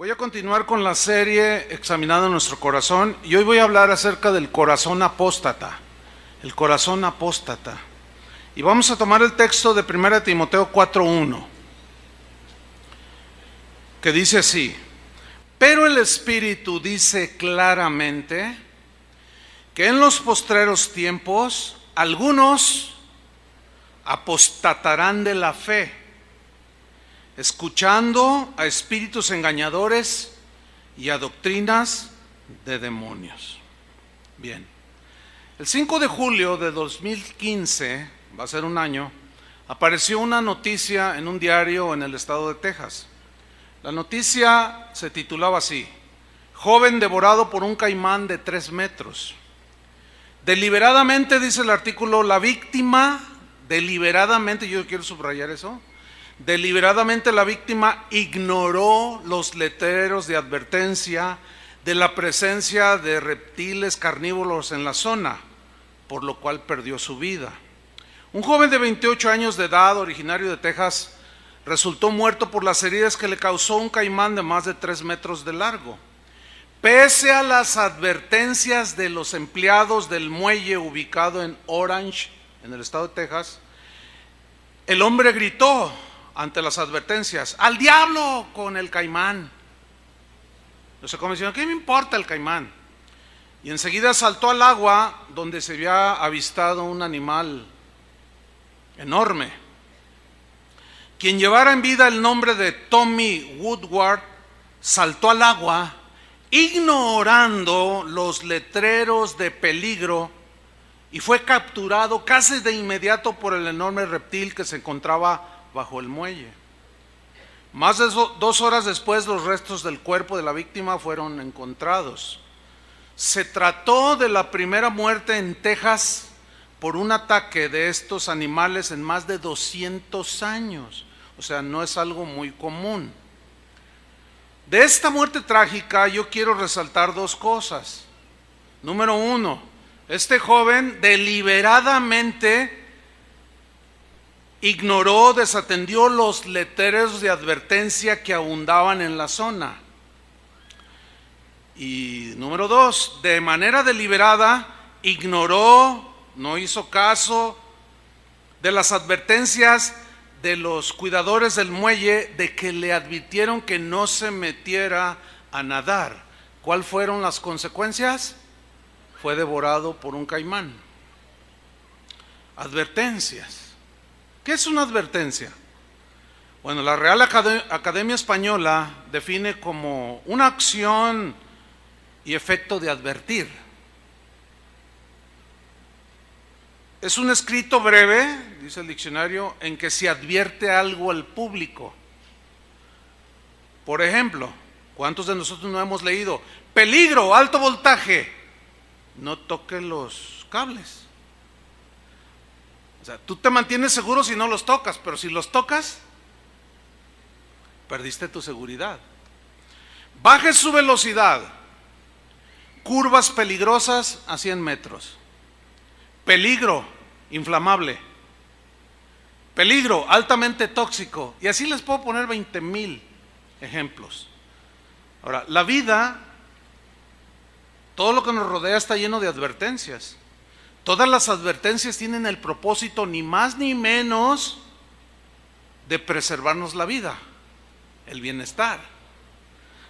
Voy a continuar con la serie Examinando nuestro corazón y hoy voy a hablar acerca del corazón apóstata, el corazón apóstata. Y vamos a tomar el texto de 1 Timoteo 4:1, que dice así: pero el Espíritu dice claramente que en los postreros tiempos algunos apostatarán de la fe, escuchando a espíritus engañadores y a doctrinas de demonios. Bien, el 5 de julio de 2015, va a ser un año, apareció una noticia en un diario en el estado de Texas. La noticia se titulaba así: joven devorado por un caimán de 3 metros. Deliberadamente, dice el artículo, la víctima, deliberadamente, yo quiero subrayar eso, deliberadamente la víctima ignoró los letreros de advertencia de la presencia de reptiles carnívoros en la zona, por lo cual perdió su vida. Un joven de 28 años de edad, originario de Texas, resultó muerto por las heridas que le causó un caimán de más de 3 metros de largo. Pese a las advertencias de los empleados del muelle ubicado en Orange, en el estado de Texas, el hombre gritó ante las advertencias: ¡al diablo con el caimán! No sé cómo decían: ¿qué me importa el caimán? Y enseguida saltó al agua donde se había avistado un animal enorme. Quien llevara en vida el nombre de Tommy Woodward saltó al agua ignorando los letreros de peligro y fue capturado casi de inmediato por el enorme reptil que se encontraba bajo el muelle. Más de 2 horas después, los restos del cuerpo de la víctima fueron encontrados. Se trató de la primera muerte en Texas por un ataque de estos animales en más de 200 años. O sea, no es algo muy común. De esta muerte trágica yo quiero resaltar 2 cosas. Número 1, este joven deliberadamente ignoró, desatendió los letreros de advertencia que abundaban en la zona. Y número 2, de manera deliberada ignoró, no hizo caso de las advertencias de los cuidadores del muelle de que le advirtieron que no se metiera a nadar. ¿Cuáles fueron las consecuencias? Fue devorado por un caimán. Advertencias. ¿Qué es una advertencia? Bueno, la Real Academia Española define como una acción y efecto de advertir. Es un escrito breve, dice el diccionario, en que se advierte algo al público. Por ejemplo, ¿cuántos de nosotros no hemos leído: peligro, alto voltaje, no toque los cables? O sea, tú te mantienes seguro si no los tocas, pero si los tocas, perdiste tu seguridad. Baje su velocidad, curvas peligrosas a 100 metros. Peligro, inflamable. Peligro, altamente tóxico. Y así les puedo poner 20,000 ejemplos. Ahora, la vida, todo lo que nos rodea está lleno de advertencias. Todas las advertencias tienen el propósito, ni más ni menos, de preservarnos la vida, el bienestar.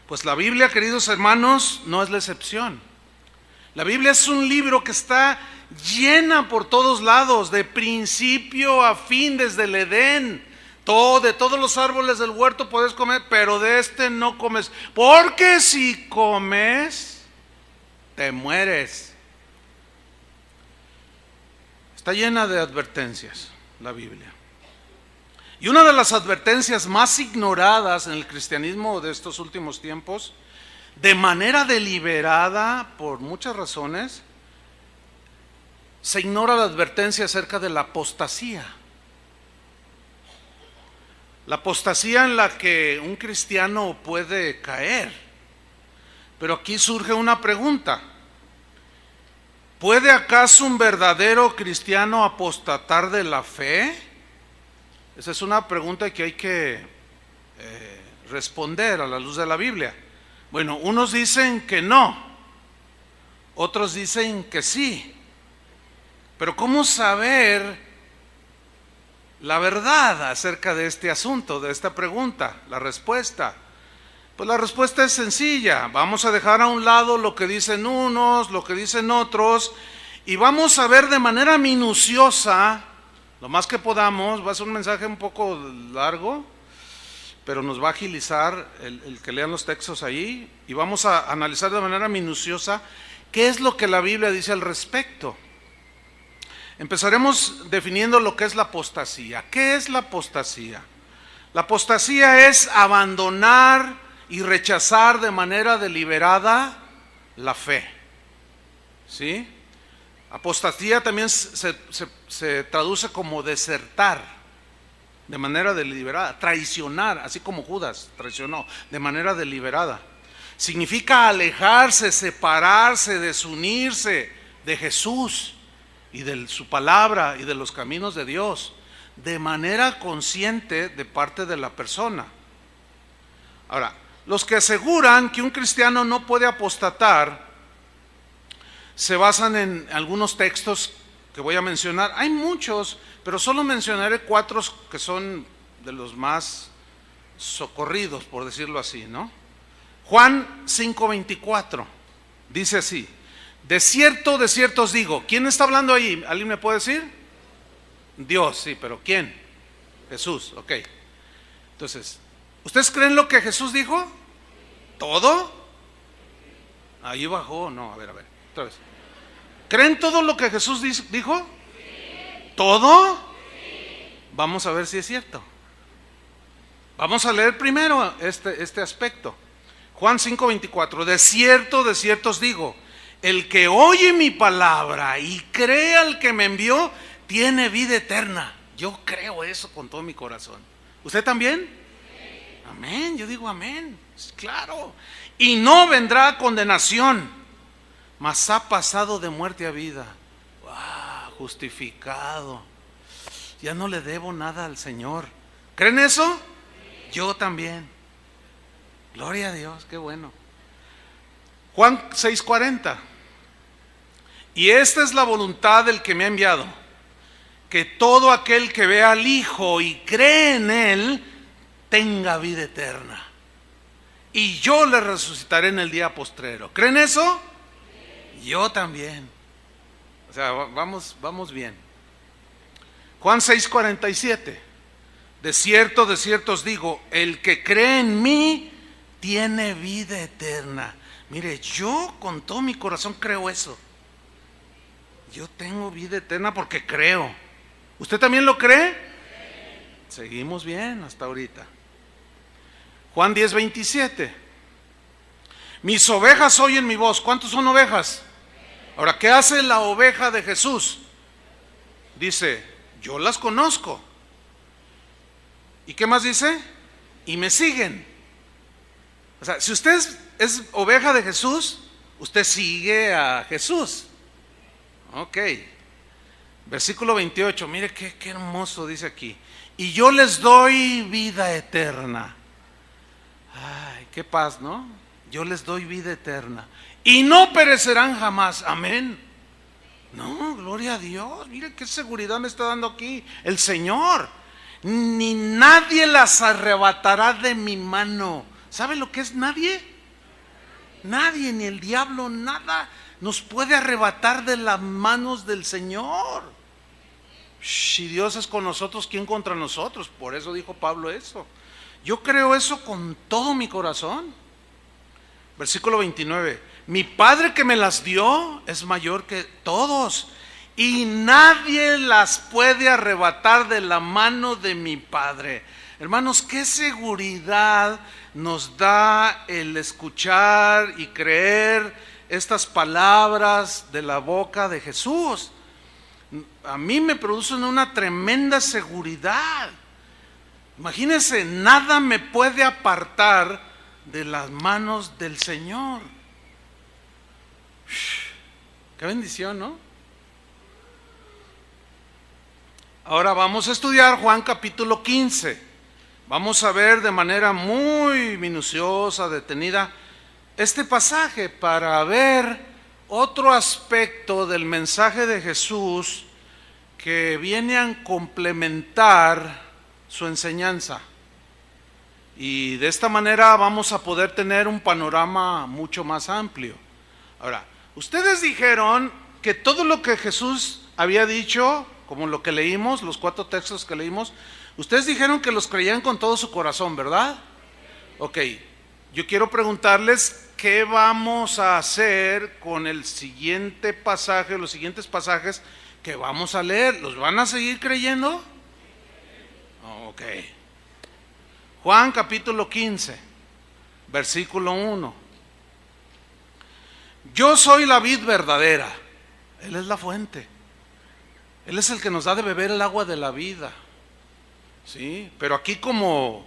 Pues la Biblia, queridos hermanos, no es la excepción. La Biblia es un libro que está llena por todos lados, de principio a fin, desde el Edén. De todos los árboles del huerto puedes comer, pero de este no comes, porque si comes, te mueres. Está llena de advertencias la Biblia. Y una de las advertencias más ignoradas en el cristianismo de estos últimos tiempos, de manera deliberada por muchas razones, se ignora la advertencia acerca de la apostasía. La apostasía en la que un cristiano puede caer. Pero aquí surge una pregunta: ¿puede acaso un verdadero cristiano apostatar de la fe? Esa es una pregunta que hay que responder a la luz de la Biblia. Bueno, unos dicen que no, otros dicen que sí. Pero ¿cómo saber la verdad acerca de este asunto, de esta pregunta? La respuesta. Pues la respuesta es sencilla. Vamos a dejar a un lado lo que dicen unos, lo que dicen otros, y vamos a ver de manera minuciosa, lo más que podamos. Va a ser un mensaje un poco largo, pero nos va a agilizar el que lean los textos ahí, y vamos a analizar de manera minuciosa qué es lo que la Biblia dice al respecto. Empezaremos definiendo lo que es la apostasía. ¿Qué es la apostasía? La apostasía es abandonar y rechazar de manera deliberada la fe. ¿Sí? Apostasía también se traduce como desertar de manera deliberada, traicionar, así como Judas traicionó de manera deliberada. Significa alejarse, separarse, desunirse de Jesús y de su palabra y de los caminos de Dios, de manera consciente de parte de la persona. Ahora, los que aseguran que un cristiano no puede apostatar se basan en algunos textos que voy a mencionar. Hay muchos, pero solo mencionaré 4 que son de los más socorridos, por decirlo así, ¿no? Juan 5:24 dice así: de cierto os digo. ¿Quién está hablando ahí? ¿Alguien me puede decir? Dios, sí, pero ¿quién? Jesús, ok. Entonces, ¿ustedes creen lo que Jesús dijo? ¿Todo? Ahí bajó, no, a ver, otra vez. ¿Creen todo lo que Jesús dijo? ¿Todo? Vamos a ver si es cierto. Vamos a leer primero este aspecto. Juan 5:24, de cierto os digo, el que oye mi palabra y cree al que me envió, tiene vida eterna. Yo creo eso con todo mi corazón. ¿Usted también? Amén, yo digo amén, claro. Y no vendrá a condenación, mas ha pasado de muerte a vida. ¡Wow! Justificado. Ya no le debo nada al Señor. ¿Creen eso? Yo también. Gloria a Dios, qué bueno. Juan 6:40. Y esta es la voluntad del que me ha enviado, que todo aquel que vea al Hijo y cree en Él, tenga vida eterna. Y yo le resucitaré en el día postrero. ¿Creen eso? Yo también. O sea, vamos bien. Juan 6:47. De cierto os digo, el que cree en mí tiene vida eterna. Mire, yo con todo mi corazón creo eso. Yo tengo vida eterna porque creo. ¿Usted también lo cree? Seguimos bien hasta ahorita. Juan 10:27. Mis ovejas oyen mi voz. ¿Cuántos son ovejas? Ahora, ¿qué hace la oveja de Jesús? Dice, yo las conozco. ¿Y qué más dice? Y me siguen. O sea, si usted es oveja de Jesús, usted sigue a Jesús. Ok. Versículo 28, mire qué hermoso dice aquí. Y yo les doy vida eterna. Ay, qué paz, ¿no? Yo les doy vida eterna. Y no perecerán jamás. Amén. No, gloria a Dios. Mire qué seguridad me está dando aquí el Señor. Ni nadie las arrebatará de mi mano. ¿Sabe lo que es nadie? Nadie, ni el diablo, nada nos puede arrebatar de las manos del Señor. Si Dios es con nosotros, ¿quién contra nosotros? Por eso dijo Pablo eso. Yo creo eso con todo mi corazón. Versículo 29. Mi Padre que me las dio es mayor que todos, y nadie las puede arrebatar de la mano de mi Padre. Hermanos, qué seguridad nos da el escuchar y creer estas palabras de la boca de Jesús. A mí me producen una tremenda seguridad. Imagínense, nada me puede apartar de las manos del Señor. Qué bendición, ¿no? Ahora vamos a estudiar Juan capítulo 15. Vamos a ver de manera muy minuciosa, detenida, este pasaje para ver otro aspecto del mensaje de Jesús que viene a complementar su enseñanza. Y de esta manera vamos a poder tener un panorama mucho más amplio. Ahora, ustedes dijeron que todo lo que Jesús había dicho, como lo que leímos, los 4 textos que leímos, ustedes dijeron que los creían con todo su corazón, ¿verdad? Ok, yo quiero preguntarles qué vamos a hacer con el siguiente pasaje, los siguientes pasajes que vamos a leer. ¿Los van a seguir creyendo? Ok. Juan capítulo 15, versículo 1. Yo soy la vid verdadera. Él es la fuente. Él es el que nos da de beber el agua de la vida. ¿Sí? Pero aquí como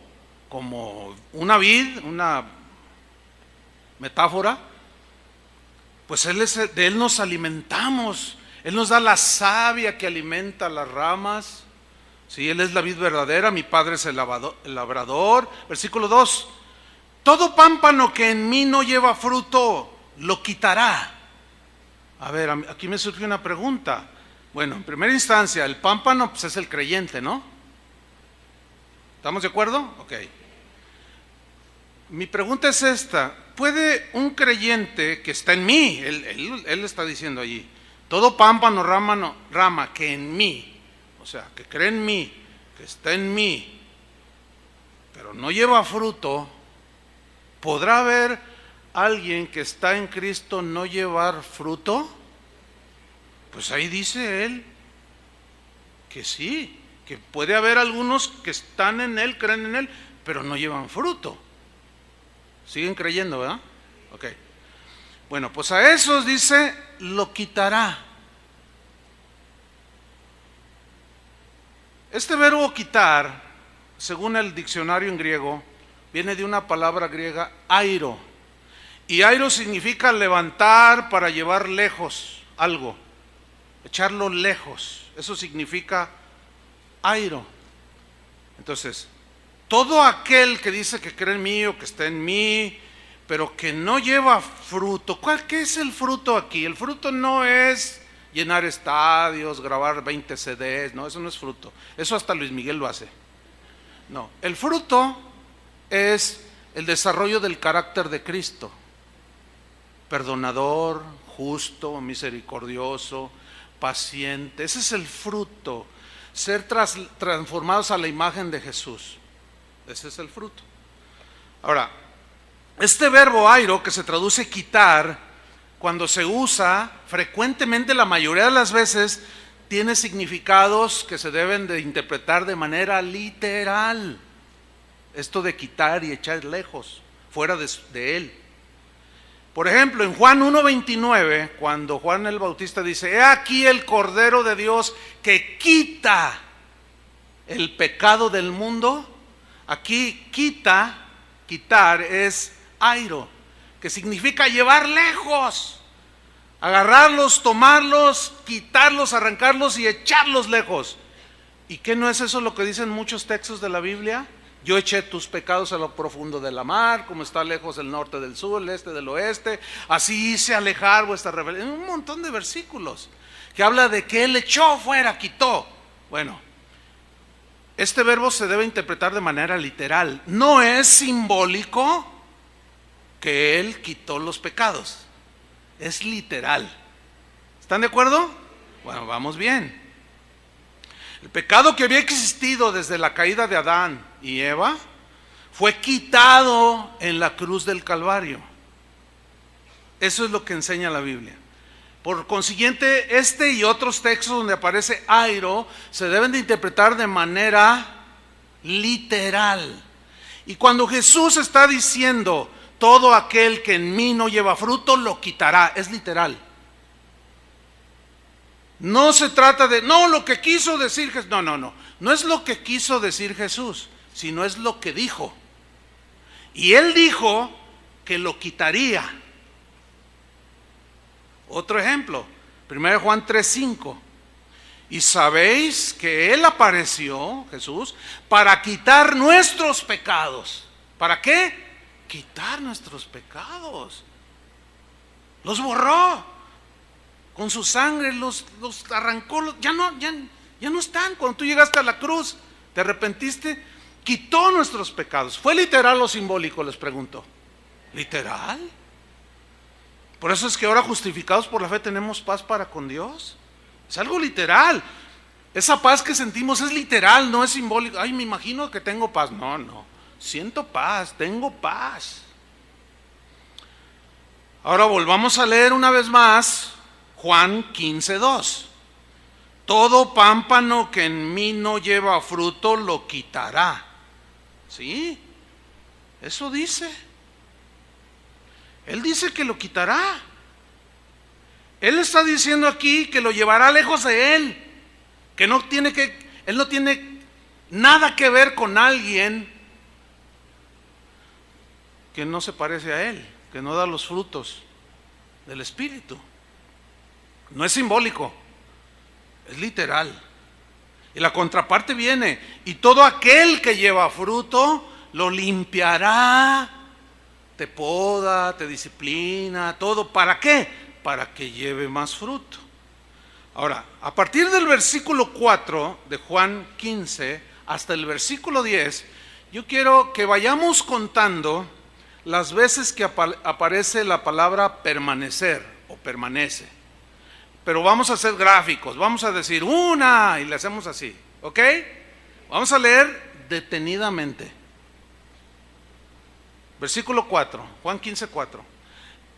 una vid, una metáfora, pues de Él nos alimentamos. Él nos da la savia que alimenta las ramas. Sí, Él es la vid verdadera, mi Padre es el labrador. Versículo 2. Todo pámpano que en mí no lleva fruto, lo quitará. A ver, aquí me surge una pregunta. Bueno, en primera instancia, el pámpano pues es el creyente, ¿no? ¿Estamos de acuerdo? Ok. Mi pregunta es esta. ¿Puede un creyente que está en mí, él está diciendo allí, todo pámpano, rama que en mí, o sea, que cree en mí, que está en mí, pero no lleva fruto, ¿podrá haber alguien que está en Cristo no llevar fruto? Pues ahí dice él que sí, que puede haber algunos que están en Él, creen en Él, pero no llevan fruto. Siguen creyendo, ¿verdad? Ok. Bueno, pues a esos dice, lo quitará. Este verbo quitar, según el diccionario en griego, viene de una palabra griega, airo. Y airo significa levantar para llevar lejos algo, echarlo lejos. Eso significa airo. Entonces, todo aquel que dice que cree en mí o que está en mí, pero que no lleva fruto. ¿Qué es el fruto aquí? El fruto no es llenar estadios, grabar 20 CDs, no, eso no es fruto. Eso hasta Luis Miguel lo hace. No, el fruto es el desarrollo del carácter de Cristo. Perdonador, justo, misericordioso, paciente. Ese es el fruto. Ser transformados a la imagen de Jesús. Ese es el fruto. Ahora, este verbo airo, que se traduce quitar, cuando se usa frecuentemente, la mayoría de las veces, tiene significados que se deben de interpretar de manera literal. Esto de quitar y echar lejos, fuera de Él. Por ejemplo, en Juan 1:29, cuando Juan el Bautista dice, he aquí el Cordero de Dios que quita el pecado del mundo. Aquí quitar es airo, que significa llevar lejos, agarrarlos, tomarlos, quitarlos, arrancarlos y echarlos lejos. ¿Y qué no es eso lo que dicen muchos textos de la Biblia? Yo eché tus pecados a lo profundo de la mar, como está lejos el norte del sur, el este del oeste, así hice alejar vuestra rebelión. Un montón de versículos que habla de que Él echó fuera, quitó. Bueno, este verbo se debe interpretar de manera literal. No es simbólico que Él quitó los pecados, es literal. ¿Están de acuerdo? Bueno, vamos bien. El pecado que había existido desde la caída de Adán y Eva fue quitado en la cruz del Calvario. Eso es lo que enseña la Biblia. Por consiguiente, este y otros textos donde aparece airo se deben de interpretar de manera literal. Y cuando Jesús está diciendo, todo aquel que en mí no lleva fruto, lo quitará, es literal. No se trata de, no, lo que quiso decir Jesús, no es lo que quiso decir Jesús, sino es lo que dijo. Y Él dijo que lo quitaría. Otro ejemplo, 1 Juan 3:5. Y sabéis que Él apareció, Jesús, para quitar nuestros pecados. ¿Para qué? quitar nuestros pecados. Los borró. Con su sangre los arrancó. Ya no están. Cuando tú llegaste a la cruz, te arrepentiste, quitó nuestros pecados. ¿Fue literal o simbólico? Les pregunto. ¿Literal? Por eso es que ahora, justificados por la fe, tenemos paz para con Dios. Es algo literal. Esa paz que sentimos es literal, no es simbólico. Ay, me imagino que tengo paz. No. Siento paz, tengo paz. Ahora volvamos a leer una vez más Juan 15:2. Todo pámpano que en mí no lleva fruto lo quitará. ¿Sí? Eso dice. Él dice que lo quitará. Él está diciendo aquí que lo llevará lejos de él. Que él no tiene nada que ver con alguien que no se parece a él, que no da los frutos del Espíritu. No es simbólico, es literal. Y la contraparte viene: y todo aquel que lleva fruto lo limpiará, te poda, te disciplina, todo. ¿Para qué? Para que lleve más fruto. Ahora, a partir del versículo 4 de Juan 15 hasta el versículo 10, yo quiero que vayamos contando las veces que aparece la palabra permanecer o permanece. Pero vamos a hacer gráficos, vamos a decir una y le hacemos así, ¿ok? Vamos a leer detenidamente. Versículo 4, Juan 15:4.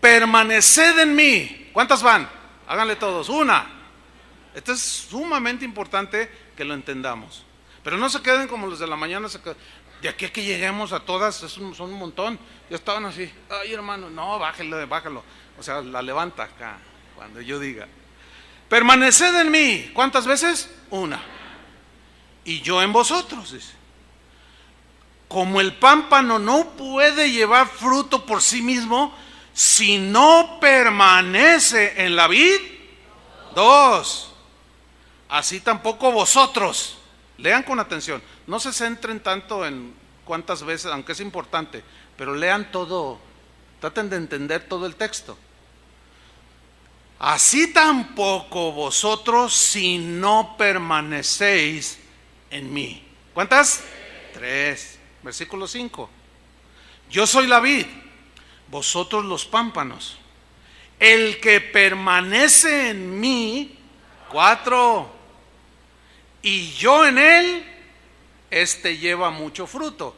Permaneced en mí. ¿Cuántas van? Háganle todos. Una. Esto es sumamente importante que lo entendamos. Pero no se queden como los de la mañana. De aquí a que lleguemos a todas, son un montón. Ya estaban así. Ay, hermano, no, bájalo. O sea, la levanta acá, cuando yo diga. Permaneced en mí. ¿Cuántas veces? Una. Y yo en vosotros, dice. Como el pámpano no puede llevar fruto por sí mismo si no permanece en la vid. 2. Así tampoco vosotros. Lean con atención. No se centren tanto en cuántas veces, aunque es importante, pero lean todo. Traten de entender todo el texto. Así tampoco vosotros si no permanecéis en mí. ¿Cuántas? 3. Versículo 5. Yo soy la vid, vosotros los pámpanos. El que permanece en mí, 4. Y yo en él, este lleva mucho fruto.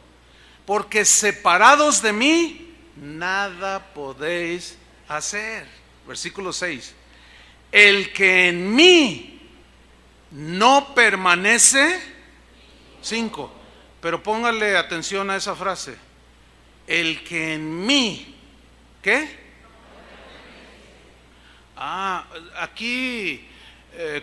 Porque separados de mí, nada podéis hacer. Versículo 6. El que en mí no permanece, 5. Pero póngale atención a esa frase. El que en mí, ¿qué? Aquí,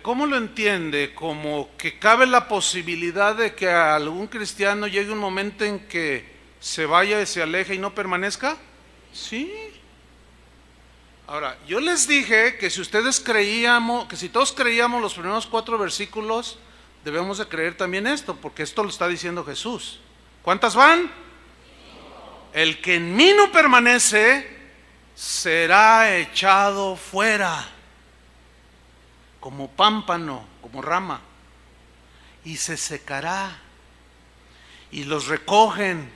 ¿cómo lo entiende? Como que cabe la posibilidad de que a algún cristiano llegue un momento en que se vaya y se aleje y no permanezca. Sí. Ahora, yo les dije que si ustedes creíamos, que si todos creíamos los primeros 4 versículos, debemos de creer también esto, porque esto lo está diciendo Jesús. ¿Cuántas van? El que en mí no permanece será echado fuera, como pámpano, como rama, y se secará. Y los recogen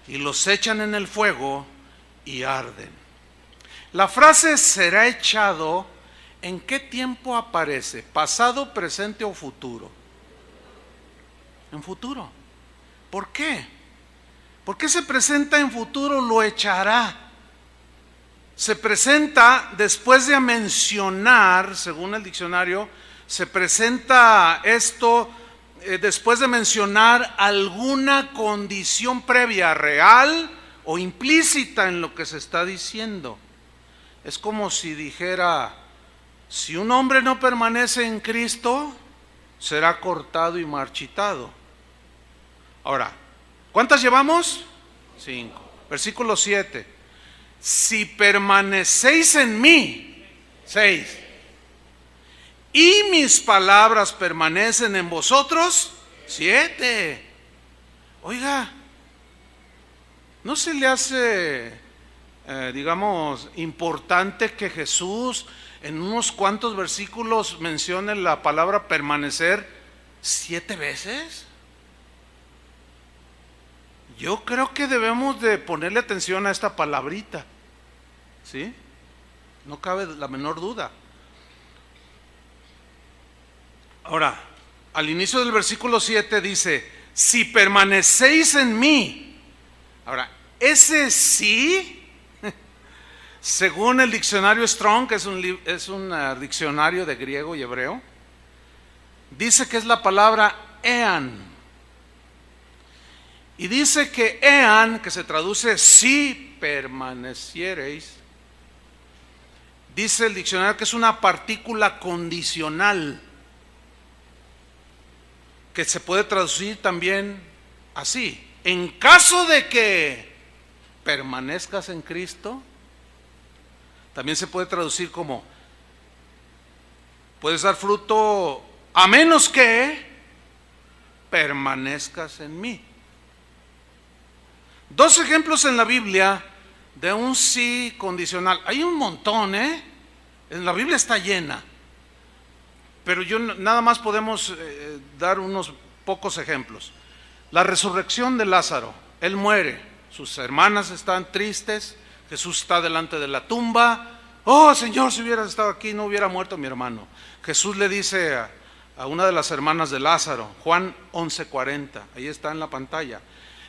y los echan en el fuego y arden. La frase será echado, ¿en qué tiempo aparece? ¿Pasado, presente o futuro? En futuro. ¿Por qué? ¿Por qué se presenta en futuro? Lo echará. Se presenta después de mencionar, según el diccionario, se presenta esto después de mencionar alguna condición previa, real o implícita en lo que se está diciendo. Es como si dijera: si un hombre no permanece en Cristo, será cortado y marchitado. Ahora, ¿cuántas llevamos? 5. Versículo 7. Si permanecéis en mí, 6. Y mis palabras permanecen en vosotros, 7. Oiga, ¿No se le hace, digamos, importante que Jesús en unos cuantos versículos mencione la palabra permanecer 7 veces? Yo creo que debemos de ponerle atención a esta palabrita, ¿sí? No cabe la menor duda. Ahora, al inicio del versículo 7 dice, si permanecéis en mí. Ahora, ese sí, según el diccionario Strong, que es un diccionario de griego y hebreo, dice que es la palabra ean. Y dice que ean, que se traduce si permaneciereis, dice el diccionario que es una partícula condicional, que se puede traducir también así: en caso de que permanezcas en Cristo. También se puede traducir como: puedes dar fruto a menos que permanezcas en mí. 2 ejemplos en la Biblia de un sí condicional. Hay un montón, en la Biblia está llena, pero nada más podemos dar unos pocos ejemplos. La resurrección de Lázaro. Él muere, sus hermanas están tristes, Jesús está delante de la tumba. Oh Señor, si hubieras estado aquí no hubiera muerto mi hermano. Jesús le dice a una de las hermanas de Lázaro, Juan 11:40, ahí está en la pantalla,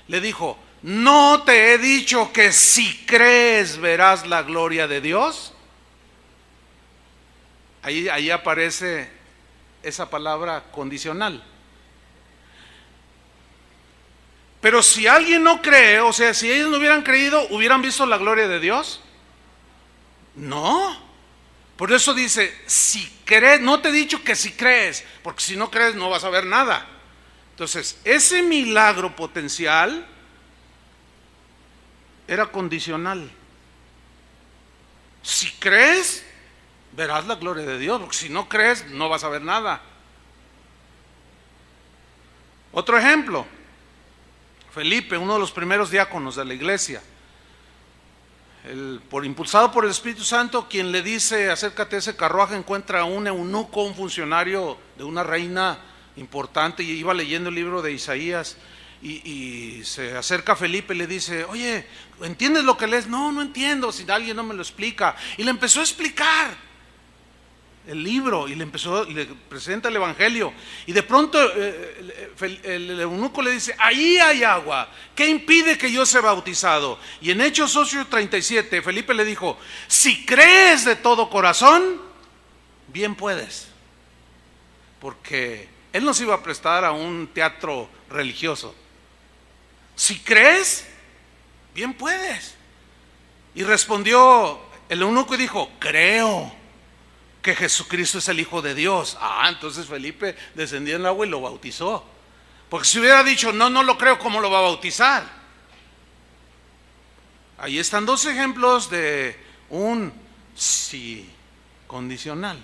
le dijo: ¿no te he dicho que si crees verás la gloria de Dios? Ahí aparece esa palabra condicional. Pero si alguien no cree, o sea, si ellos no hubieran creído, ¿hubieran visto la gloria de Dios? No. Por eso dice, si crees, no te he dicho que si crees, porque si no crees no vas a ver nada. Entonces, ese milagro potencial era condicional. Si crees, verás la gloria de Dios, porque si no crees, no vas a ver nada. Otro ejemplo, Felipe, uno de los primeros diáconos de la iglesia, impulsado por el Espíritu Santo, quien le dice: acércate a ese carruaje, encuentra a un eunuco, un funcionario de una reina importante, y iba leyendo el libro de Isaías, y se acerca a Felipe y le dice: oye, ¿entiendes lo que lees? No, no entiendo, si alguien no me lo explica. Y le empezó a explicar el libro y le presenta el evangelio, y de pronto el eunuco le dice: ahí hay agua, ¿qué impide que yo sea bautizado? Y en Hechos 8:37 Felipe le dijo: si crees de todo corazón, bien puedes. Porque él no se iba a prestar a un teatro religioso. Si crees, bien puedes. Y respondió el eunuco y dijo: creo que Jesucristo es el Hijo de Dios. Entonces Felipe descendió en el agua y lo bautizó. Porque si hubiera dicho: no, no lo creo, ¿cómo lo va a bautizar? Ahí están 2 ejemplos de un sí condicional.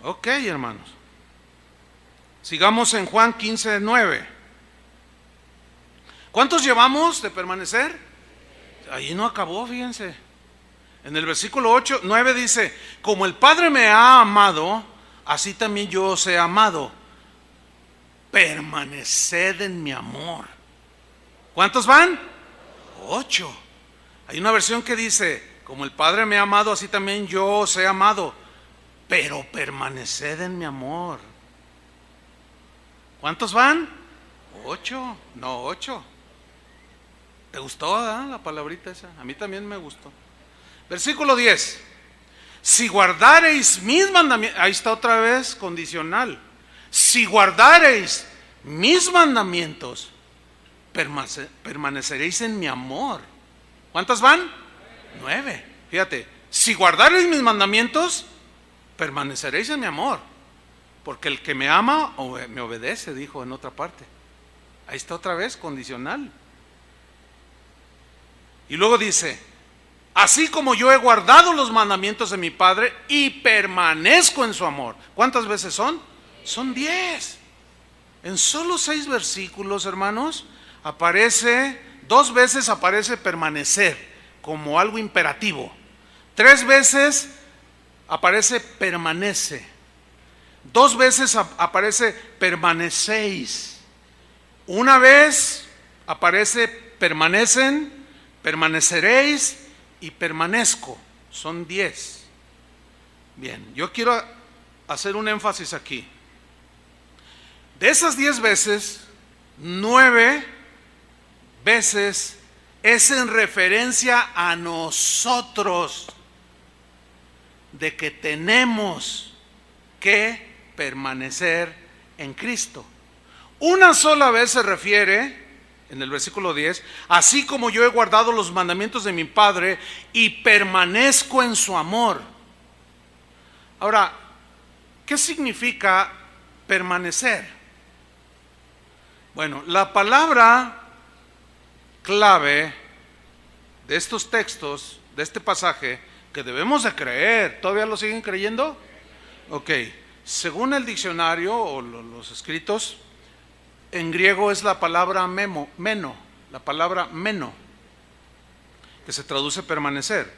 Ok, hermanos. Sigamos en Juan 15:9. ¿Cuántos llevamos de permanecer? Ahí no acabó, fíjense. En el versículo 9 dice: como el Padre me ha amado, así también yo os he amado. Permaneced en mi amor. ¿Cuántos van? 8. Hay una versión que dice: como el Padre me ha amado, así también yo os he amado. Pero permaneced en mi amor. ¿Cuántos van? 8. No, 8. ¿Te gustó, la palabrita esa? A mí también me gustó. Versículo 10. Si guardareis mis mandamientos, ahí está otra vez condicional. Si guardareis mis mandamientos, permaneceréis en mi amor. ¿Cuántas van? 9. Fíjate, si guardareis mis mandamientos, permaneceréis en mi amor. Porque el que me ama me obedece, dijo en otra parte. Ahí está otra vez condicional. Y luego dice: así como yo he guardado los mandamientos de mi Padre y permanezco en su amor. ¿Cuántas veces son? Son 10. En solo 6 versículos, hermanos, aparece 2 veces aparece permanecer como algo imperativo. 3 veces aparece permanece. 2 veces aparece permanecéis. 1 vez aparece permanecen, permaneceréis y permanezco. Son 10. Bien, yo quiero hacer un énfasis aquí. De esas 10 veces, 9 veces es en referencia a nosotros, de que tenemos que permanecer en Cristo. 1 sola vez se refiere, en el versículo 10, así como yo he guardado los mandamientos de mi Padre y permanezco en su amor. Ahora, ¿qué significa permanecer? Bueno, la palabra clave de estos textos, de este pasaje, que debemos de creer, ¿todavía lo siguen creyendo? Ok, según el diccionario o los escritos, en griego es la palabra meno, la palabra meno, que se traduce permanecer.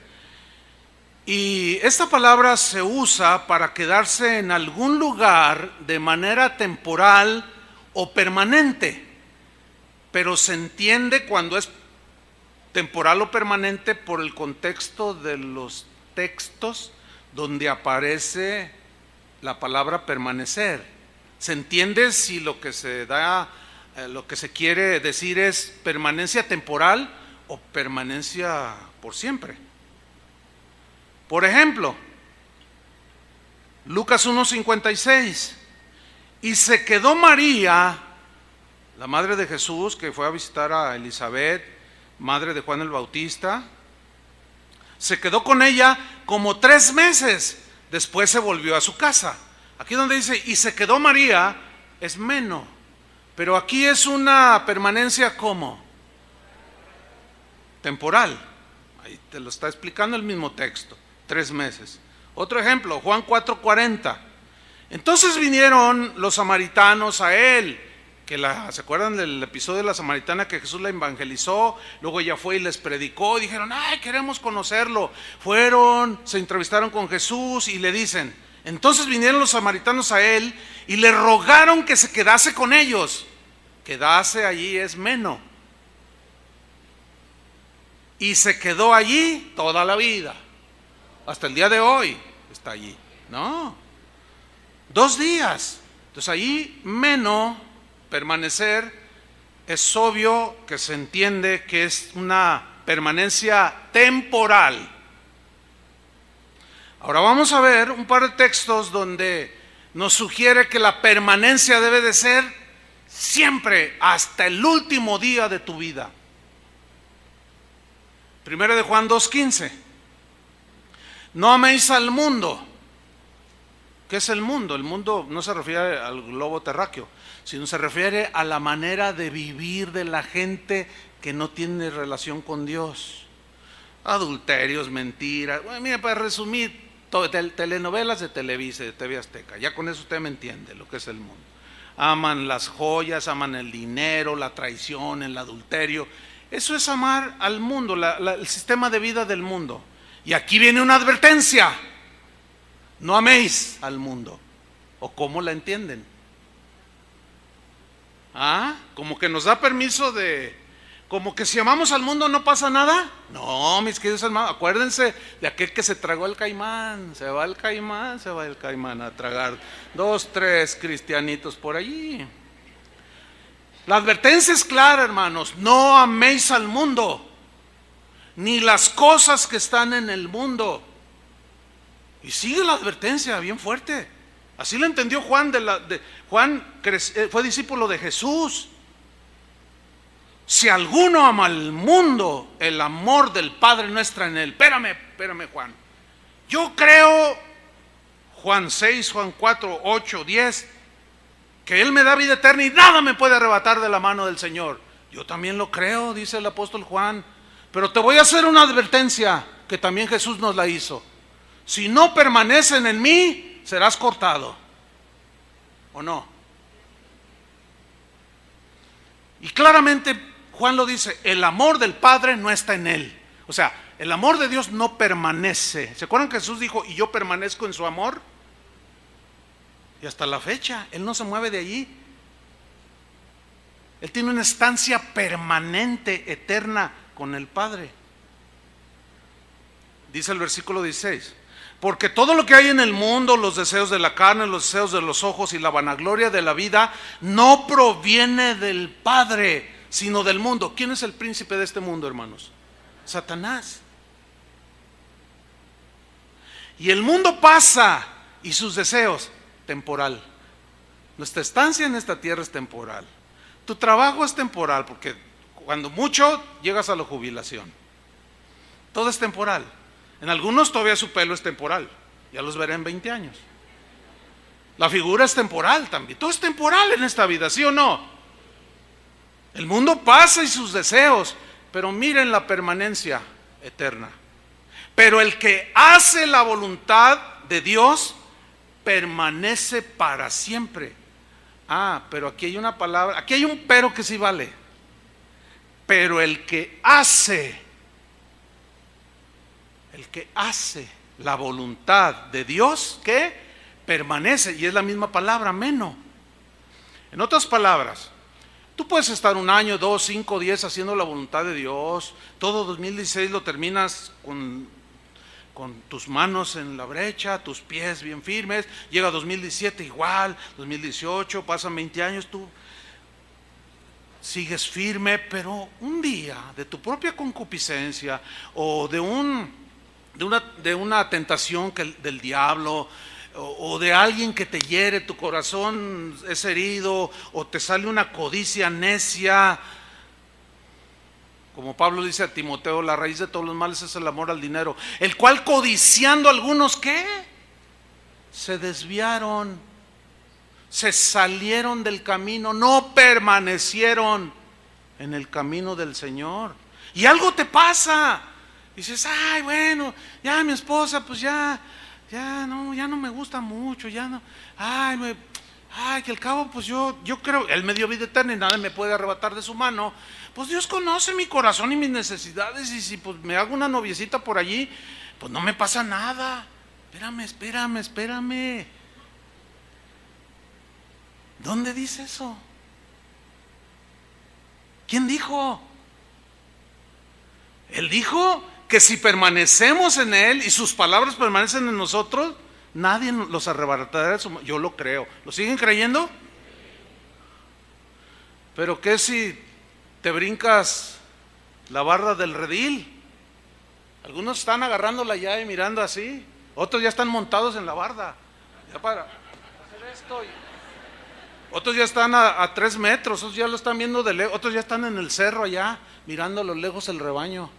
Y esta palabra se usa para quedarse en algún lugar de manera temporal o permanente, pero se entiende cuando es temporal o permanente por el contexto de los textos donde aparece la palabra permanecer. Se entiende si lo que se da, lo que se quiere decir es permanencia temporal o permanencia por siempre. Por ejemplo, Lucas 1:56, y se quedó María, la madre de Jesús, que fue a visitar a Elizabeth, madre de Juan el Bautista, se quedó con ella como 3 meses, después se volvió a su casa. Aquí donde dice, y se quedó María, es meno, pero aquí es una permanencia como temporal. Ahí te lo está explicando el mismo texto, 3 meses. Otro ejemplo, Juan 4:40. Entonces vinieron los samaritanos a él, ¿se acuerdan del episodio de la samaritana que Jesús la evangelizó? Luego ella fue y les predicó y dijeron, ay, queremos conocerlo. Fueron, se entrevistaron con Jesús y le dicen, entonces vinieron los samaritanos a él y le rogaron que se quedase con ellos. Quedarse allí es meno. Y se quedó allí toda la vida. Hasta el día de hoy está allí. No, 2 días. Entonces allí meno, permanecer, es obvio que se entiende que es una permanencia temporal. Ahora vamos a ver un par de textos donde nos sugiere que la permanencia debe de ser siempre, hasta el último día de tu vida. 1 de Juan 2:15. No améis al mundo. ¿Qué es el mundo? El mundo no se refiere al globo terráqueo, sino se refiere a la manera de vivir de la gente que no tiene relación con Dios. Adulterios, mentiras. Bueno, mira, para resumir, telenovelas de Televisa, de TV Azteca. Ya con eso usted me entiende lo que es el mundo. Aman las joyas, aman el dinero, la traición, el adulterio. Eso es amar al mundo, el sistema de vida del mundo. Y aquí viene una advertencia. No améis al mundo. ¿O cómo la entienden? Como que nos da permiso como que si amamos al mundo no pasa nada. No, mis queridos hermanos, acuérdense de aquel que se tragó el caimán. Se va el caimán a tragar 2, 3 cristianitos por allí. La advertencia es clara, hermanos. No améis al mundo, ni las cosas que están en el mundo. Y sigue la advertencia bien fuerte. Así lo entendió Juan. Juan fue discípulo de Jesús. Si alguno ama al mundo, el amor del Padre no está en él. Espérame, Juan. Yo creo, Juan 6, Juan 4, 8, 10, que Él me da vida eterna y nada me puede arrebatar de la mano del Señor. Yo también lo creo, dice el apóstol Juan. Pero te voy a hacer una advertencia que también Jesús nos la hizo. Si no permanecen en mí, serás cortado. ¿O no? Y claramente Juan lo dice, el amor del Padre no está en él. O sea, el amor de Dios no permanece. ¿Se acuerdan que Jesús dijo, y yo permanezco en su amor? Y hasta la fecha, Él no se mueve de allí. Él tiene una estancia permanente, eterna con el Padre. Dice el versículo 16, porque todo lo que hay en el mundo, los deseos de la carne, los deseos de los ojos y la vanagloria de la vida, no proviene del Padre, sino del mundo. ¿Quién es el príncipe de este mundo, hermanos? Satanás. Y el mundo pasa y sus deseos, temporal. Nuestra estancia en esta tierra es temporal. Tu trabajo es temporal, porque cuando mucho llegas a la jubilación. Todo es temporal. En algunos todavía su pelo es temporal, ya los veré en 20 años. La figura es temporal también, todo es temporal en esta vida, ¿sí o no? El mundo pasa y sus deseos, pero miren la permanencia eterna. Pero el que hace la voluntad de Dios permanece para siempre. Pero aquí hay una palabra, aquí hay un pero que sí vale. Pero el que hace la voluntad de Dios, ¿qué? Permanece, y es la misma palabra, meno. En otras palabras, tú puedes estar 1 año, 2, 5, 10 haciendo la voluntad de Dios. Todo 2016 lo terminas con tus manos en la brecha, tus pies bien firmes. Llega 2017 igual, 2018, pasan 20 años, tú sigues firme, pero un día de tu propia concupiscencia o de una tentación del diablo, o de alguien que te hiere, tu corazón es herido, o te sale una codicia necia. Como Pablo dice a Timoteo, la raíz de todos los males es el amor al dinero, el cual codiciando algunos, ¿qué? Se desviaron, se salieron del camino, no permanecieron en el camino del Señor. Y algo te pasa. Dices, ay, bueno, ya mi esposa, pues ya no me gusta mucho, ya no, que al cabo, pues yo creo, Él me dio vida eterna y nadie me puede arrebatar de su mano. Pues Dios conoce mi corazón y mis necesidades, y si pues me hago una noviecita por allí, pues no me pasa nada. Espérame. ¿Dónde dice eso? ¿Quién dijo? Él dijo que si permanecemos en Él y sus palabras permanecen en nosotros, nadie los arrebatará de su mano. Yo lo creo. ¿Lo siguen creyendo? Pero ¿qué si te brincas la barra del redil? Algunos están agarrándola ya y mirando así, otros ya están montados en la barda, ya para hacer esto. Otros ya están a 3 metros, otros ya lo están viendo de lejos, otros ya están en el cerro allá, mirando a lo lejos el rebaño.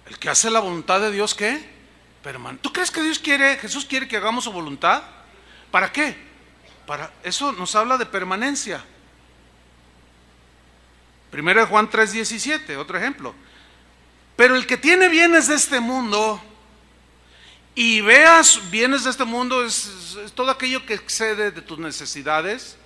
El que hace la voluntad de Dios, ¿qué? ¿Tú crees que Jesús quiere que hagamos su voluntad? ¿Para qué? Para eso nos habla de permanencia. 1 Juan 3:17, otro ejemplo. Pero el que tiene bienes de este mundo, y veas bienes de este mundo, es todo aquello que excede de tus necesidades,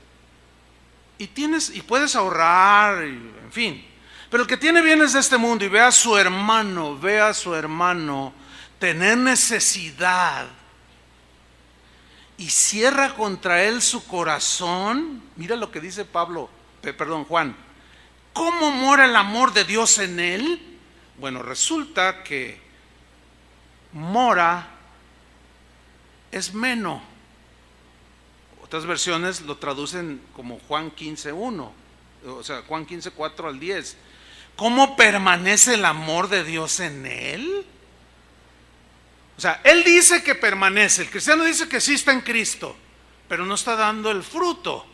y puedes ahorrar, en fin. Pero el que tiene bienes de este mundo y ve a su hermano tener necesidad y cierra contra él su corazón, mira lo que dice Juan. ¿Cómo mora el amor de Dios en él? Bueno, resulta que mora es meno. Otras versiones lo traducen como Juan 15:1, o sea, Juan 15:4 al 10. ¿Cómo permanece el amor de Dios en él? O sea, él dice que permanece, el cristiano dice que sí está en Cristo, pero no está dando el fruto.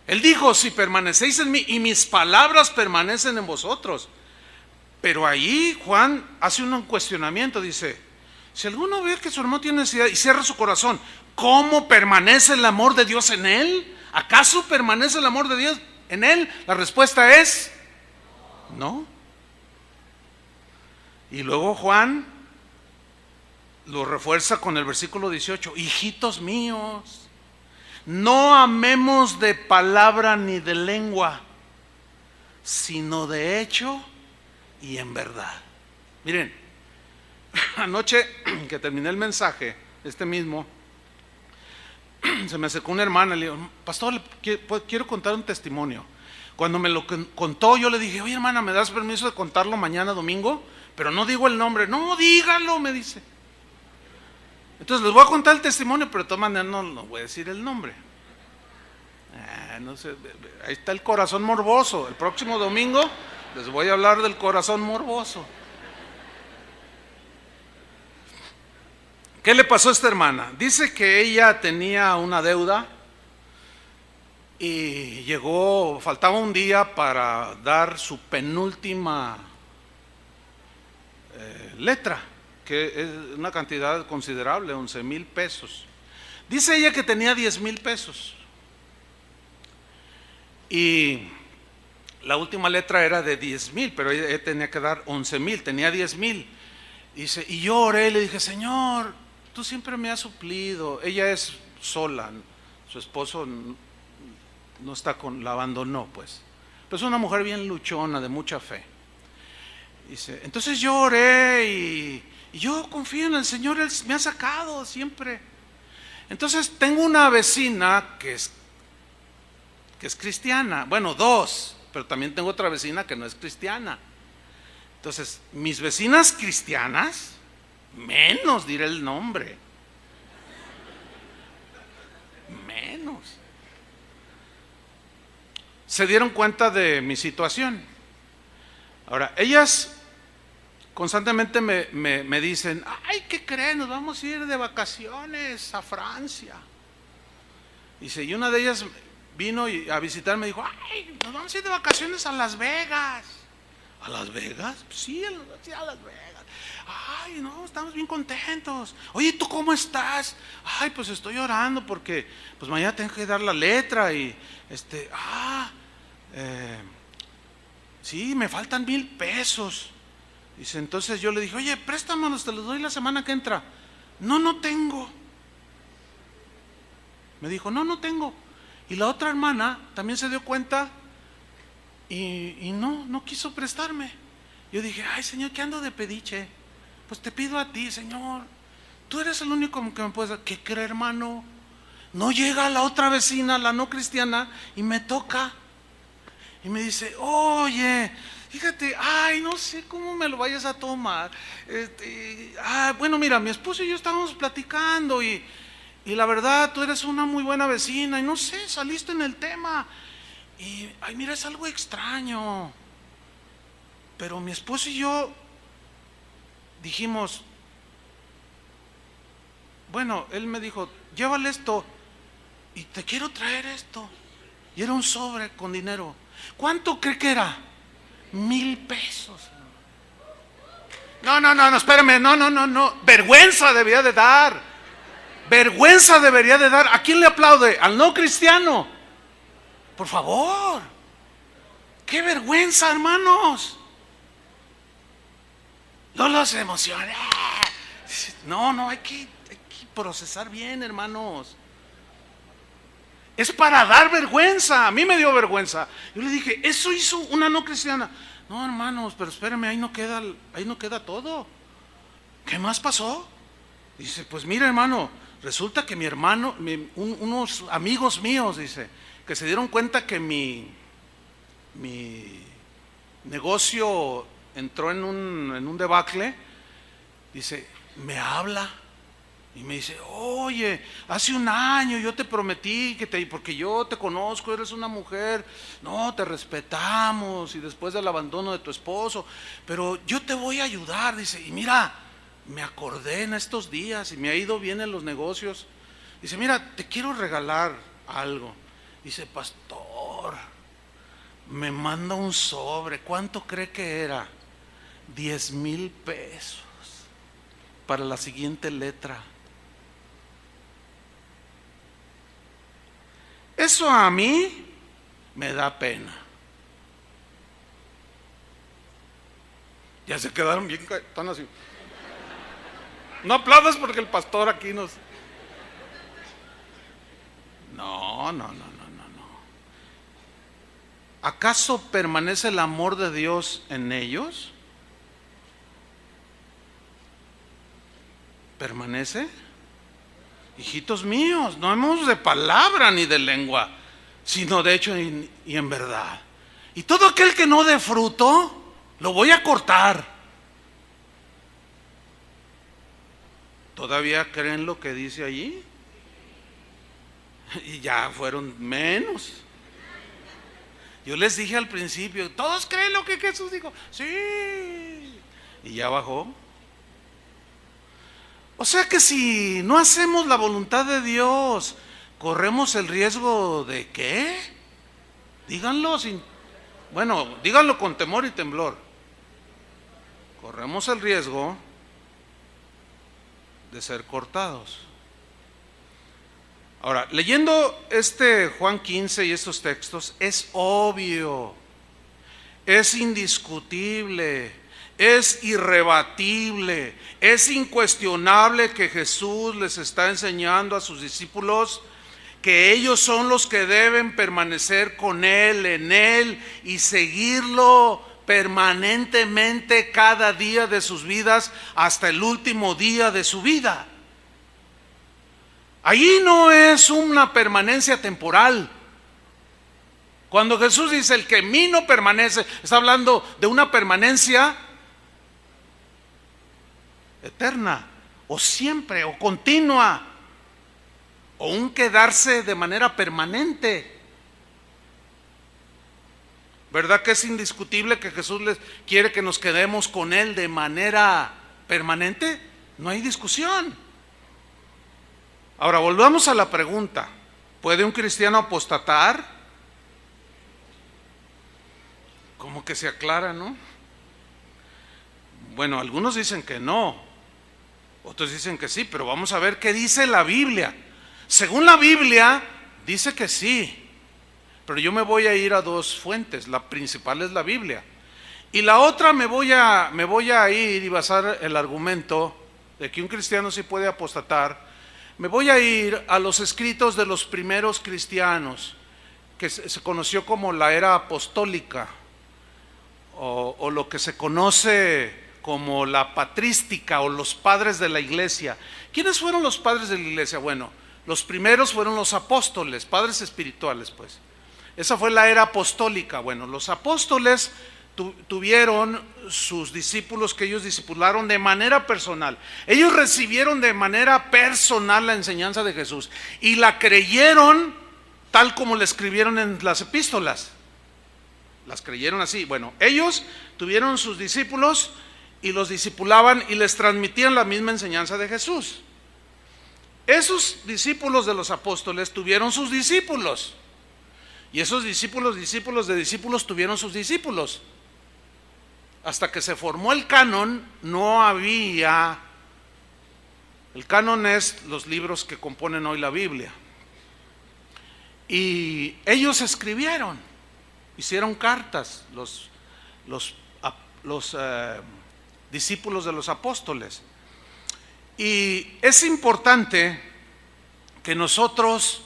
Él dijo, si permanecéis en mí y mis palabras permanecen en vosotros. Pero ahí Juan hace un cuestionamiento, dice, si alguno ve que su hermano tiene necesidad y cierra su corazón, ¿cómo permanece el amor de Dios en él? ¿Acaso permanece el amor de Dios en él? La respuesta es no. Y luego Juan lo refuerza con el versículo 18: hijitos míos, no amemos de palabra ni de lengua, sino de hecho y en verdad. Miren, anoche que terminé el mensaje, mismo, se me acercó una hermana y le digo: pastor, quiero contar un testimonio. Cuando me lo contó, yo le dije: oye, hermana, ¿me das permiso de contarlo mañana domingo? Pero no digo el nombre. No, dígalo, me dice. Entonces les voy a contar el testimonio, pero de todas maneras no voy a decir el nombre. No sé, ahí está el corazón morboso. El próximo domingo les voy a hablar del corazón morboso. ¿Qué le pasó a esta hermana? Dice que ella tenía una deuda y faltaba un día para dar su penúltima letra, que es una cantidad considerable, 11,000 pesos. Dice ella que tenía 10,000 pesos y la última letra era de 10,000, pero ella tenía que dar 11,000, tenía 10,000. Dice, y yo oré y le dije: Señor, tú siempre me has suplido. Ella es sola, su esposo no está la abandonó, pues. Pero es una mujer bien luchona, de mucha fe. Dice, entonces yo oré y yo confío en el Señor, Él me ha sacado siempre. Entonces tengo una vecina que es cristiana, bueno, dos, pero también tengo otra vecina que no es cristiana. Entonces, mis vecinas cristianas, menos diré el nombre, menos, se dieron cuenta de mi situación. Ahora, ellas constantemente me dicen: ay, ¿qué creen? Nos vamos a ir de vacaciones a Francia. Dice, y una de ellas vino a visitarme, me dijo: ay, nos vamos a ir de vacaciones a Las Vegas. ¿A Las Vegas? Sí, a Las Vegas. Ay, no, estamos bien contentos. Oye, ¿tú cómo estás? Ay, pues estoy orando porque pues mañana tengo que dar la letra y sí, me faltan 1,000 pesos. Dice, entonces yo le dije: oye, préstamelos, te los doy la semana que entra. No tengo. Me dijo, no tengo. Y la otra hermana también se dio cuenta y no quiso prestarme. Yo dije: ay, Señor, ¿qué ando de pediche? Pues te pido a ti, Señor, tú eres el único que me puedes dar. ¿Qué cree, hermano? No llega la otra vecina, la no cristiana, y me toca y me dice: oye, fíjate, ay, no sé cómo me lo vayas a tomar. Bueno, mira, mi esposo y yo estábamos platicando y la verdad, tú eres una muy buena vecina y no sé, saliste en el tema y, ay, mira, es algo extraño, pero mi esposo y yo dijimos, bueno, él me dijo: llévale esto y te quiero traer esto. Y era un sobre con dinero. ¿Cuánto cree que era? 1,000 pesos. No, espérame, no. Vergüenza debería de dar. Vergüenza debería de dar. ¿A quién le aplaude? Al no cristiano. Por favor. ¡Qué vergüenza, hermanos! No los emocioné. No, hay que procesar bien, hermanos. Es para dar vergüenza. A mí me dio vergüenza. Yo le dije: eso hizo una no cristiana. No, hermanos, pero espérenme, ahí no queda todo. ¿Qué más pasó? Dice: pues mira, hermano, resulta que mi hermano, unos amigos míos, dice, que se dieron cuenta que mi negocio entró en un debacle. Dice, me habla y me dice: oye, hace un año yo te prometí porque yo te conozco, eres una mujer, no, te respetamos, y después del abandono de tu esposo, pero yo te voy a ayudar. Dice, y mira, me acordé en estos días y me ha ido bien en los negocios. Dice, mira, te quiero regalar algo. Dice, pastor, me manda un sobre. ¿Cuánto cree que era? 10,000 pesos para la siguiente letra. Eso a mí me da pena. Ya se quedaron bien, están así. No aplaudas porque el pastor aquí nos... No. ¿Acaso permanece el amor de Dios en ellos? ¿Permanece? Hijitos míos, no hemos de palabra ni de lengua, sino de hecho y en verdad. Y todo aquel que no dé fruto, lo voy a cortar. ¿Todavía creen lo que dice allí? Y ya fueron menos. Yo les dije al principio, ¿todos creen lo que Jesús dijo? Sí. Y ya bajó. O sea que si no hacemos la voluntad de Dios, corremos el riesgo de ¿qué? Díganlo díganlo con temor y temblor. Corremos el riesgo de ser cortados. Ahora, leyendo Juan 15 y estos textos, es obvio, es indiscutible, es irrebatible, es incuestionable que Jesús les está enseñando a sus discípulos que ellos son los que deben permanecer con Él, en Él, y seguirlo permanentemente cada día de sus vidas hasta el último día de su vida. Ahí no es una permanencia temporal. Cuando Jesús dice el que en mí no permanece, está hablando de una permanencia eterna, o siempre, o continua, o un quedarse de manera permanente. ¿Verdad que es indiscutible que Jesús les quiere que nos quedemos con Él de manera permanente? No hay discusión. Ahora volvamos a la pregunta: ¿puede un cristiano apostatar? Como que se aclara, ¿no? Bueno, algunos dicen que no, otros dicen que sí, pero vamos a ver qué dice la Biblia. Según la Biblia, dice que sí, pero yo me voy a ir a dos fuentes. La principal es la Biblia, y la otra me voy a ir y basar el argumento de que un cristiano sí puede apostatar. Me voy a ir a los escritos de los primeros cristianos, que se conoció como la era apostólica, o lo que se conoce como la patrística, o los padres de la iglesia. ¿Quiénes fueron los padres de la iglesia? Bueno, los primeros fueron los apóstoles, padres espirituales, pues. Esa fue la era apostólica. Bueno, los apóstoles tuvieron sus discípulos que ellos discipularon de manera personal. Ellos recibieron de manera personal la enseñanza de Jesús y la creyeron tal como la escribieron en las epístolas. Las creyeron así. Bueno, ellos tuvieron sus discípulos y los discipulaban y les transmitían la misma enseñanza de Jesús. Esos discípulos de los apóstoles tuvieron sus discípulos, y esos discípulos de discípulos tuvieron sus discípulos. Hasta que se formó el canon, no había... El canon es los libros que componen hoy la Biblia. Y ellos escribieron, hicieron cartas, los discípulos de los apóstoles. Y es importante que nosotros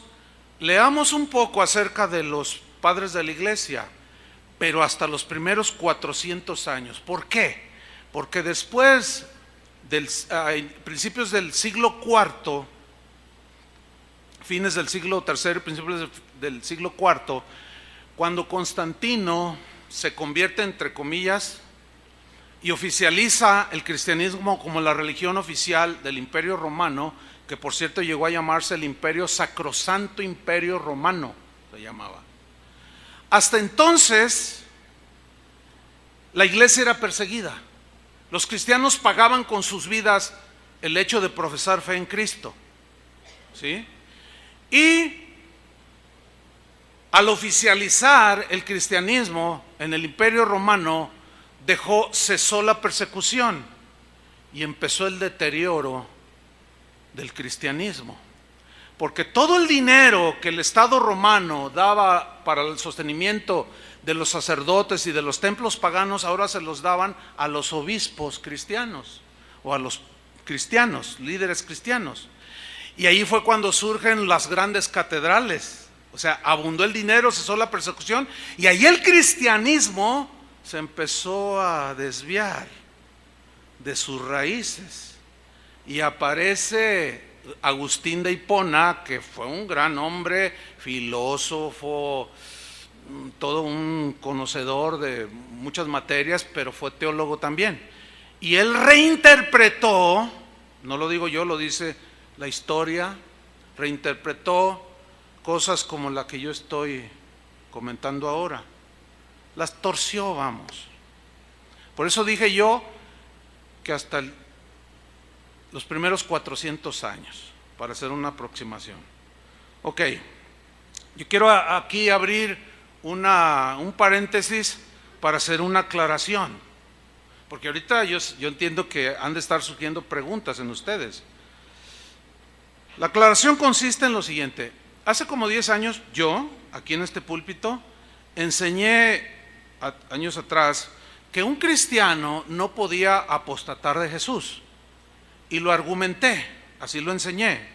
leamos un poco acerca de los padres de la iglesia, pero hasta los primeros 400 años. ¿Por qué? Porque después, principios del siglo IV, fines del siglo III, principios del siglo IV, cuando Constantino se convierte, entre comillas, y oficializa el cristianismo como la religión oficial del Imperio Romano, que por cierto llegó a llamarse el Imperio Sacrosanto Imperio Romano, se llamaba. Hasta entonces, la iglesia era perseguida. Los cristianos pagaban con sus vidas el hecho de profesar fe en Cristo, ¿sí? Y al oficializar el cristianismo en el Imperio Romano, cesó la persecución y empezó el deterioro del cristianismo, porque todo el dinero que el Estado romano daba para el sostenimiento de los sacerdotes y de los templos paganos, ahora se los daban a los obispos cristianos o a los cristianos, líderes cristianos. Y ahí fue cuando surgen las grandes catedrales. O sea, abundó el dinero, cesó la persecución, y ahí el cristianismo se empezó a desviar de sus raíces. Y aparece Agustín de Hipona, que fue un gran hombre, filósofo, todo un conocedor de muchas materias, pero fue teólogo también. Y él reinterpretó, no lo digo yo, lo dice la historia, reinterpretó cosas como la que yo estoy comentando ahora. Las torció, vamos. Por eso dije yo que hasta los primeros 400 años, para hacer una aproximación. Ok, yo quiero aquí abrir un paréntesis para hacer una aclaración, porque ahorita yo entiendo que han de estar surgiendo preguntas en ustedes. La aclaración consiste en lo siguiente: hace como 10 años yo, aquí en este púlpito, enseñé años atrás que un cristiano no podía apostatar de Jesús, y lo argumenté, así lo enseñé.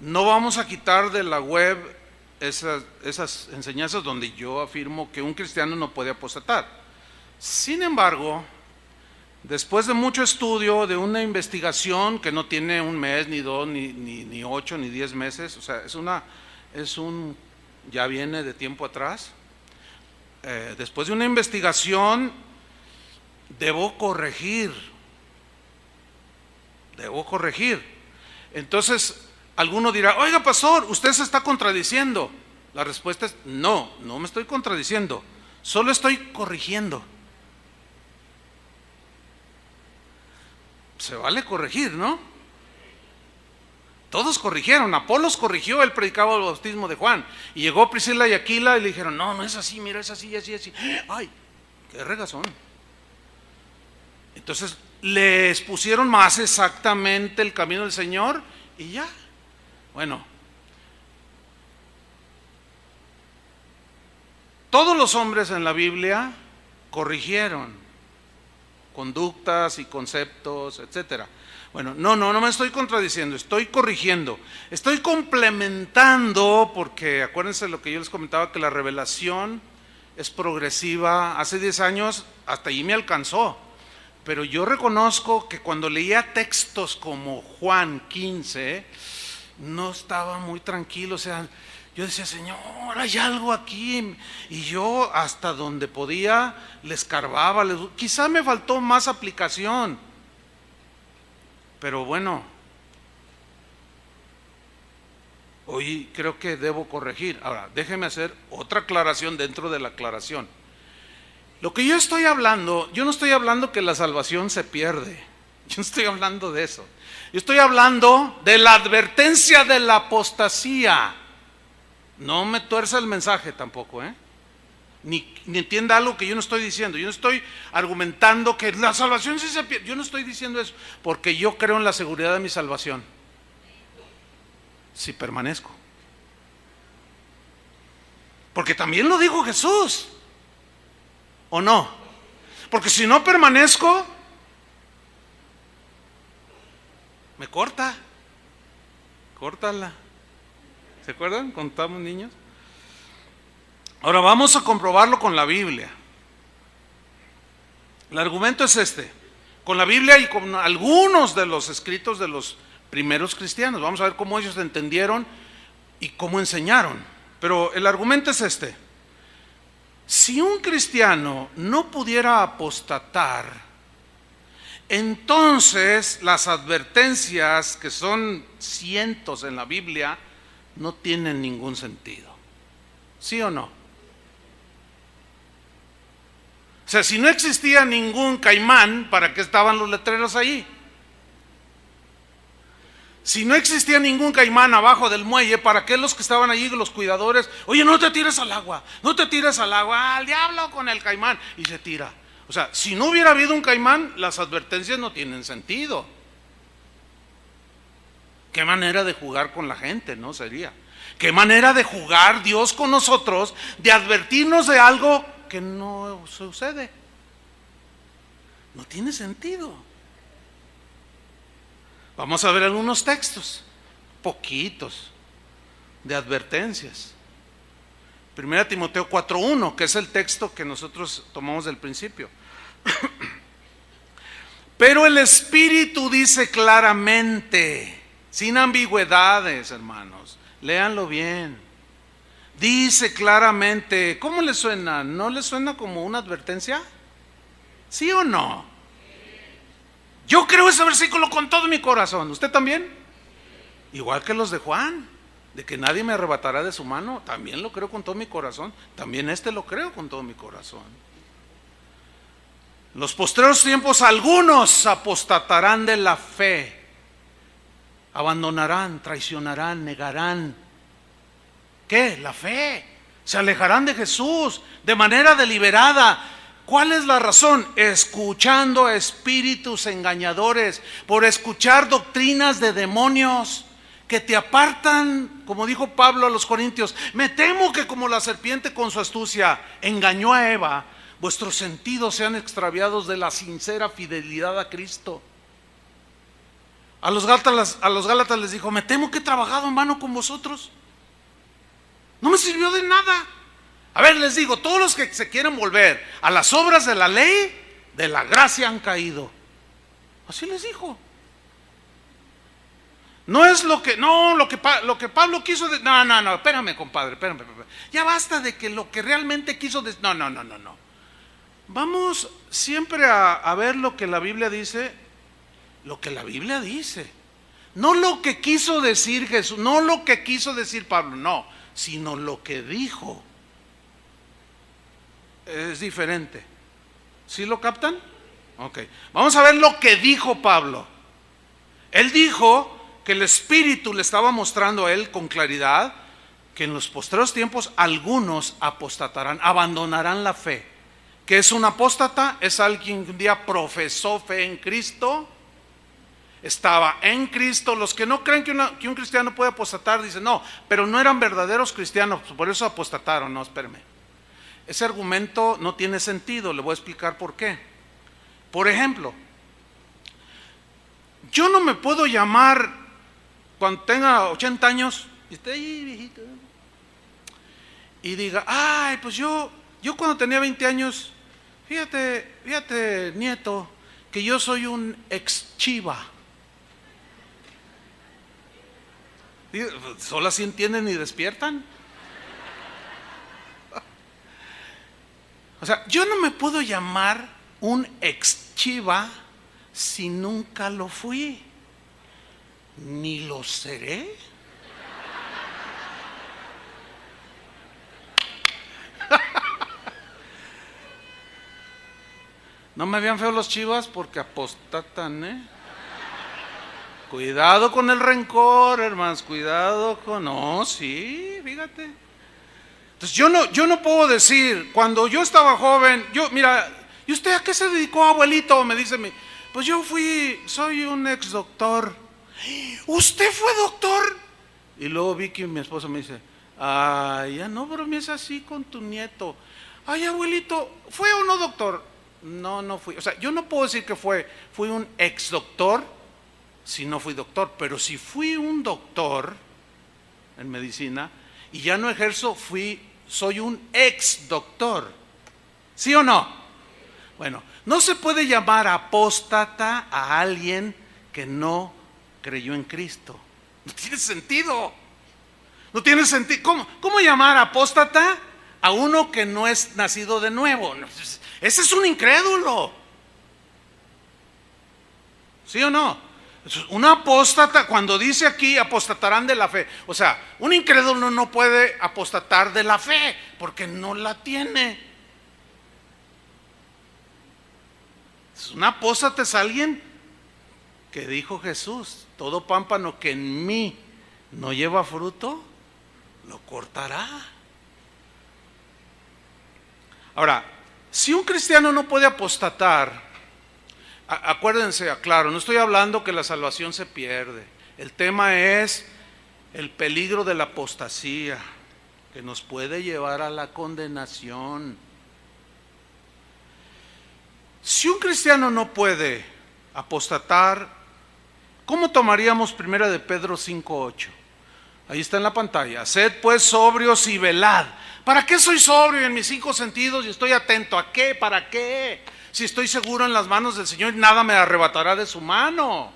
No vamos a quitar de la web esas enseñanzas donde yo afirmo que un cristiano no puede apostatar. Sin embargo, después de mucho estudio, de una investigación que no tiene un mes, ni 2, ni 8, ni 10 meses, o sea, ya viene de tiempo atrás. Después de una investigación, debo corregir. Entonces, alguno dirá: oiga, pastor, usted se está contradiciendo. La respuesta es: no me estoy contradiciendo, solo estoy corrigiendo. Se vale corregir, ¿no? Todos corrigieron. Apolos corrigió, él predicaba el bautismo de Juan, y llegó Priscila y Aquila y le dijeron: no es así, mira, es así, así, así. Ay, qué regazón. Entonces les pusieron más exactamente el camino del Señor y ya. Bueno, todos los hombres en la Biblia corrigieron conductas y conceptos, etcétera. Bueno, no me estoy contradiciendo, estoy corrigiendo, estoy complementando, porque acuérdense lo que yo les comentaba, que la revelación es progresiva. Hace 10 años hasta allí me alcanzó, pero yo reconozco que cuando leía textos como Juan 15, no estaba muy tranquilo. O sea, yo decía: Señor, hay algo aquí, y yo hasta donde podía le escarbaba, quizá me faltó más aplicación, pero bueno, hoy creo que debo corregir. Ahora, déjeme hacer otra aclaración dentro de la aclaración. Lo que yo estoy hablando, yo no estoy hablando que la salvación se pierde, yo no estoy hablando de eso. Yo estoy hablando de la advertencia de la apostasía. No me tuerza el mensaje tampoco, ni entienda algo que yo no estoy diciendo. Yo no estoy argumentando que la salvación sí se pierde. Yo no estoy diciendo eso, porque yo creo en la seguridad de mi salvación, si permanezco. Porque también lo dijo Jesús, ¿o no? Porque si no permanezco, me córtala. ¿Se acuerdan cuando estábamos niños? Ahora vamos a comprobarlo con la Biblia. El argumento es este: con la Biblia y con algunos de los escritos de los primeros cristianos. Vamos a ver cómo ellos entendieron y cómo enseñaron. Pero el argumento es este: si un cristiano no pudiera apostatar, entonces las advertencias, que son cientos en la Biblia, no tienen ningún sentido. ¿Sí o no? O sea, si no existía ningún caimán, ¿para qué estaban los letreros ahí? Si no existía ningún caimán abajo del muelle, ¿para qué los que estaban allí, los cuidadores? Oye, no te tires al agua, al diablo con el caimán, y se tira. O sea, si no hubiera habido un caimán, las advertencias no tienen sentido. Qué manera de jugar con la gente, ¿no? Sería. Qué manera de jugar Dios con nosotros, de advertirnos de algo que no sucede. No tiene sentido. Vamos a ver algunos textos, poquitos, de advertencias. 1 Timoteo 4:1, que es el texto que nosotros tomamos del principio. Pero el Espíritu dice claramente, sin ambigüedades, hermanos, léanlo bien. Dice claramente, ¿cómo le suena? ¿No le suena como una advertencia? ¿Sí o no? Yo creo ese versículo con todo mi corazón. ¿Usted también? Igual que los de Juan, de que nadie me arrebatará de su mano. También lo creo con todo mi corazón. También lo creo con todo mi corazón. Los postreros tiempos algunos apostatarán de la fe, abandonarán, traicionarán, negarán. ¿Qué? La fe. Se alejarán de Jesús de manera deliberada. ¿Cuál es la razón? Escuchando a espíritus engañadores, por escuchar doctrinas de demonios que te apartan, como dijo Pablo a los Corintios. Me temo que como la serpiente con su astucia engañó a Eva, vuestros sentidos sean extraviados de la sincera fidelidad a Cristo. A los Gálatas les dijo, me temo que he trabajado en vano con vosotros. No me sirvió de nada. A ver, les digo, todos los que se quieren volver a las obras de la ley, de la gracia han caído. Así les dijo. No es lo que Pablo quiso decir. No, espérame, compadre, espérame. Ya basta de que lo que realmente quiso decir. No. Vamos siempre a ver lo que la Biblia dice, lo que la Biblia dice. No lo que quiso decir Jesús, no lo que quiso decir Pablo, no, sino lo que dijo. Es diferente. ¿Sí lo captan? Ok. Vamos a ver lo que dijo Pablo. Él dijo que el Espíritu le estaba mostrando a él con claridad que en los postreros tiempos algunos apostatarán, abandonarán la fe. ¿Qué es un apóstata? Es alguien que un día profesó fe en Cristo, estaba en Cristo. Los que no creen que un cristiano puede apostatar dicen, no, pero no eran verdaderos cristianos, por eso apostataron. No, espérame. Ese argumento no tiene sentido, le voy a explicar por qué. Por ejemplo, yo no me puedo llamar cuando tenga 80 años y esté ahí viejito y diga, ay, pues yo cuando tenía 20 años, fíjate, nieto, que yo soy un ex Chiva. ¿Solo así entienden y despiertan? O sea, yo no me puedo llamar un ex Chiva si nunca lo fui, ni lo seré. No me vean feo los Chivas porque apostatan, ¿eh? Cuidado con el rencor, hermanos, cuidado con... No, sí, fíjate. Entonces yo no puedo decir, cuando yo estaba joven, mira, ¿y usted a qué se dedicó, abuelito? Me dice, pues yo soy un ex doctor. ¿Usted fue doctor? Y luego Vicky, mi esposa, me dice, ay, ya no bromees así con tu nieto. Ay, abuelito, ¿fue o no doctor? No fui. O sea, yo no puedo decir que fui un ex doctor si no fui doctor, pero si fui un doctor en medicina y ya no ejerzo, soy un ex doctor. ¿Sí o no? Bueno, no se puede llamar apóstata a alguien que no creyó en Cristo. No tiene sentido. No tiene sentido. ¿Cómo llamar apóstata a uno que no es nacido de nuevo? Ese es un incrédulo. ¿Sí o no? Un apóstata, cuando dice aquí apostatarán de la fe, o sea, un incrédulo no puede apostatar de la fe porque no la tiene. Un apóstata es alguien que dijo Jesús, todo pámpano que en mí no lleva fruto, lo cortará. Ahora, si un cristiano no puede apostatar, acuérdense, aclaro, no estoy hablando que la salvación se pierde. El tema es el peligro de la apostasía, que nos puede llevar a la condenación. Si un cristiano no puede apostatar, ¿Cómo tomaríamos 1 de Pedro 5:8? Ahí está en la pantalla. Sed pues sobrios y velad. ¿Para qué soy sobrio en mis 5 sentidos y estoy atento? ¿A qué? ¿Para qué? Si estoy seguro en las manos del Señor, nada me arrebatará de su mano.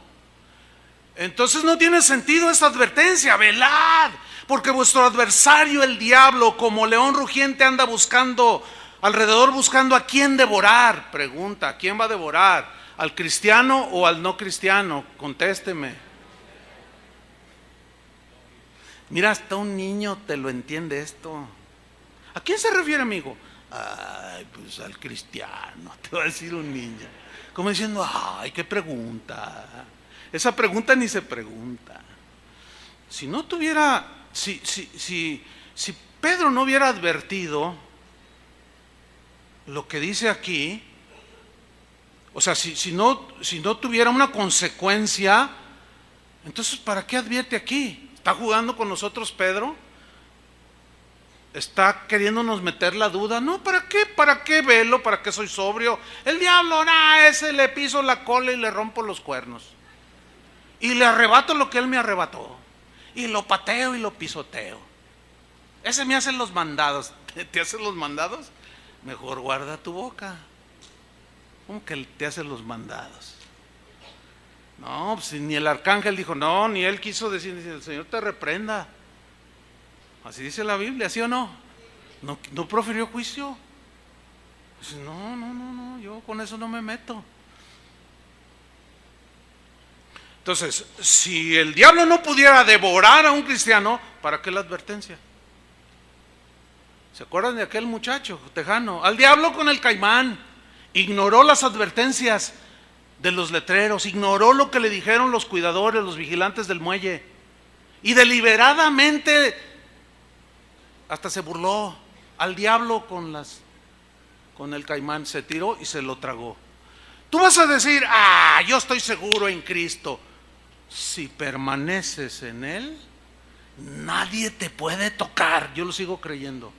Entonces no tiene sentido esta advertencia. Velad, porque vuestro adversario el diablo, como león rugiente, anda buscando alrededor, buscando a quién devorar. Pregunta, ¿a quién va a devorar? ¿Al cristiano o al no cristiano? Contésteme. Mira, hasta un niño te lo entiende esto. ¿A quién se refiere, amigo? Ay, pues al cristiano, te va a decir un niño. Como diciendo, ay, qué pregunta. Esa pregunta ni se pregunta. Si no tuviera, si Pedro no hubiera advertido lo que dice aquí, o sea, si no tuviera una consecuencia, entonces ¿para qué advierte aquí? ¿Está jugando con nosotros Pedro? ¿Está queriéndonos meter la duda? No, ¿para qué? ¿Para qué velo? ¿Para qué soy sobrio? El diablo, ese le piso la cola y le rompo los cuernos. Y le arrebato lo que él me arrebató. Y lo pateo y lo pisoteo. Ese me hace los mandados. ¿Te hace los mandados? Mejor guarda tu boca. ¿Cómo que te hace los mandados? No, pues ni el arcángel dijo, no, ni él quiso decir, el Señor te reprenda. Así dice la Biblia, ¿sí o no? No profirió juicio. Dice, no, yo con eso no me meto. Entonces, si el diablo no pudiera devorar a un cristiano, ¿para qué la advertencia? ¿Se acuerdan de aquel muchacho tejano? Al diablo con el caimán. Ignoró las advertencias de los letreros, ignoró lo que le dijeron los cuidadores, los vigilantes del muelle, y deliberadamente hasta se burló. Al diablo con el caimán se tiró y se lo tragó. Tú vas a decir, yo estoy seguro en Cristo. Si permaneces en Él, nadie te puede tocar. Yo lo sigo creyendo.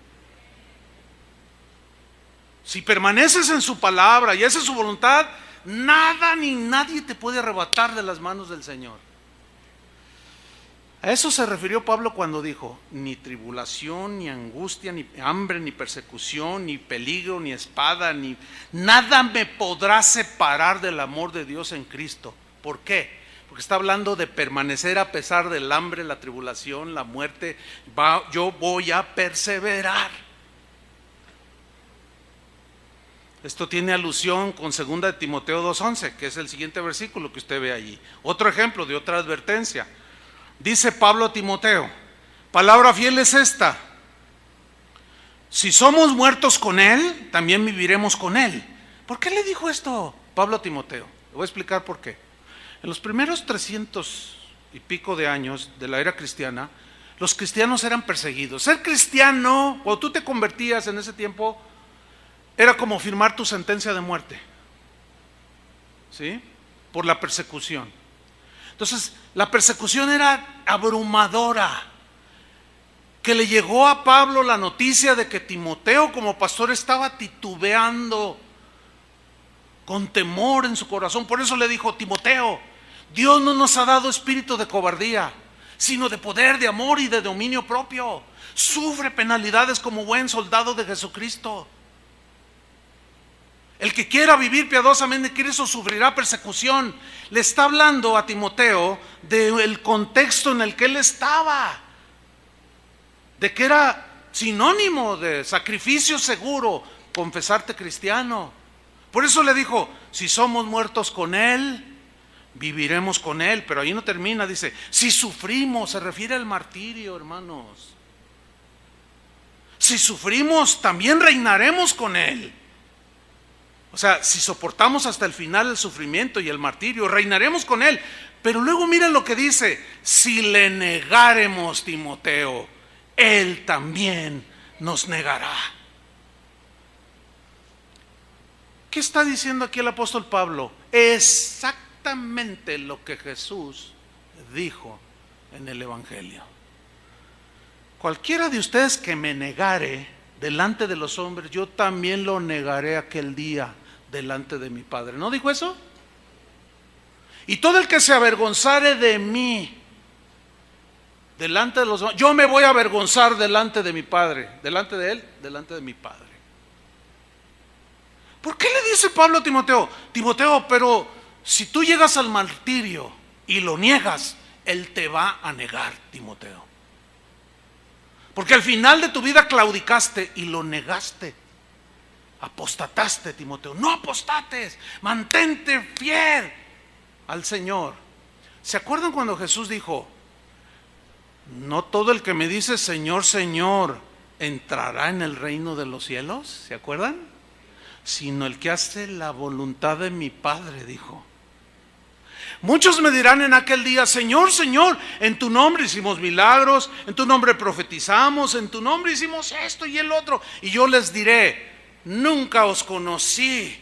Si permaneces en su palabra y esa es su voluntad, nada ni nadie te puede arrebatar de las manos del Señor. A eso se refirió Pablo cuando dijo, ni tribulación, ni angustia, ni hambre, ni persecución, ni peligro, ni espada, ni nada me podrá separar del amor de Dios en Cristo. ¿Por qué? Porque está hablando de permanecer a pesar del hambre, la tribulación, la muerte. Yo voy a perseverar. Esto tiene alusión con 2 de Timoteo 2:11, que es el siguiente versículo que usted ve allí. Otro ejemplo de otra advertencia. Dice Pablo a Timoteo, palabra fiel es esta: si somos muertos con Él, también viviremos con Él. ¿Por qué le dijo esto Pablo a Timoteo? Le voy a explicar por qué. En los primeros 300 y pico de años de la era cristiana, los cristianos eran perseguidos. Ser cristiano, cuando tú te convertías en ese tiempo, era como firmar tu sentencia de muerte, ¿sí? Por la persecución. Entonces, la persecución era abrumadora, que le llegó a Pablo la noticia de que Timoteo como pastor estaba titubeando con temor en su corazón. Por eso le dijo, Timoteo, Dios no nos ha dado espíritu de cobardía, sino de poder, de amor y de dominio propio. Sufre penalidades como buen soldado de Jesucristo. El que quiera vivir piadosamente en Cristo sufrirá persecución. Le está hablando a Timoteo del contexto en el que él estaba, de que era sinónimo de sacrificio seguro confesarte cristiano. Por eso le dijo, si somos muertos con Él, viviremos con Él. Pero ahí no termina, dice, si sufrimos, se refiere al martirio, hermanos. Si sufrimos, también reinaremos con Él. O sea, si soportamos hasta el final el sufrimiento y el martirio, reinaremos con Él. Pero luego miren lo que dice, si le negáremos, Timoteo, Él también nos negará. ¿Qué está diciendo aquí el apóstol Pablo? Exactamente lo que Jesús dijo en el Evangelio. Cualquiera de ustedes que me negare delante de los hombres, yo también lo negaré aquel día delante de mi Padre. ¿No dijo eso? Y todo el que se avergonzare de mí delante de los demás, yo me voy a avergonzar delante de mi Padre, delante de Él, delante de mi Padre. ¿Por qué le dice Pablo a Timoteo? Timoteo, pero si tú llegas al martirio y lo niegas, Él te va a negar, Timoteo. Porque al final de tu vida claudicaste y lo negaste. Apostataste, Timoteo. No apostates, mantente fiel al Señor. ¿Se acuerdan cuando Jesús dijo: no todo el que me dice Señor, Señor entrará en el reino de los cielos? ¿Se acuerdan? Sino el que hace la voluntad de mi Padre, dijo. Muchos me dirán en aquel día: Señor, Señor, en tu nombre hicimos milagros, en tu nombre profetizamos, en tu nombre hicimos esto y el otro. Y yo les diré: nunca os conocí.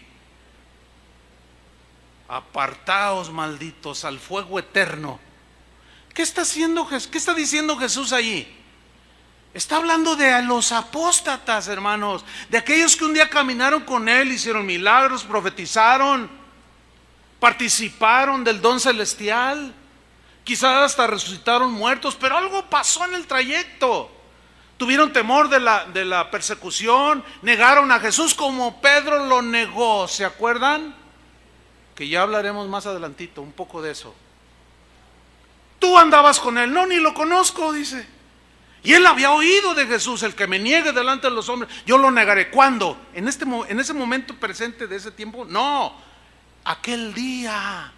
Apartaos, malditos, al fuego eterno. ¿Qué está haciendo Jesús? ¿Qué está diciendo Jesús allí? Está hablando de los apóstatas, hermanos, de aquellos que un día caminaron con Él, hicieron milagros, profetizaron, participaron del don celestial, quizás hasta resucitaron muertos, pero algo pasó en el trayecto. Tuvieron temor de la persecución, negaron a Jesús como Pedro lo negó, ¿se acuerdan? Que ya hablaremos más adelantito un poco de eso. Tú andabas con Él. No, ni lo conozco, dice. Y él había oído de Jesús: el que me niegue delante de los hombres, yo lo negaré. ¿Cuándo? ¿En ese momento presente de ese tiempo? No, aquel día.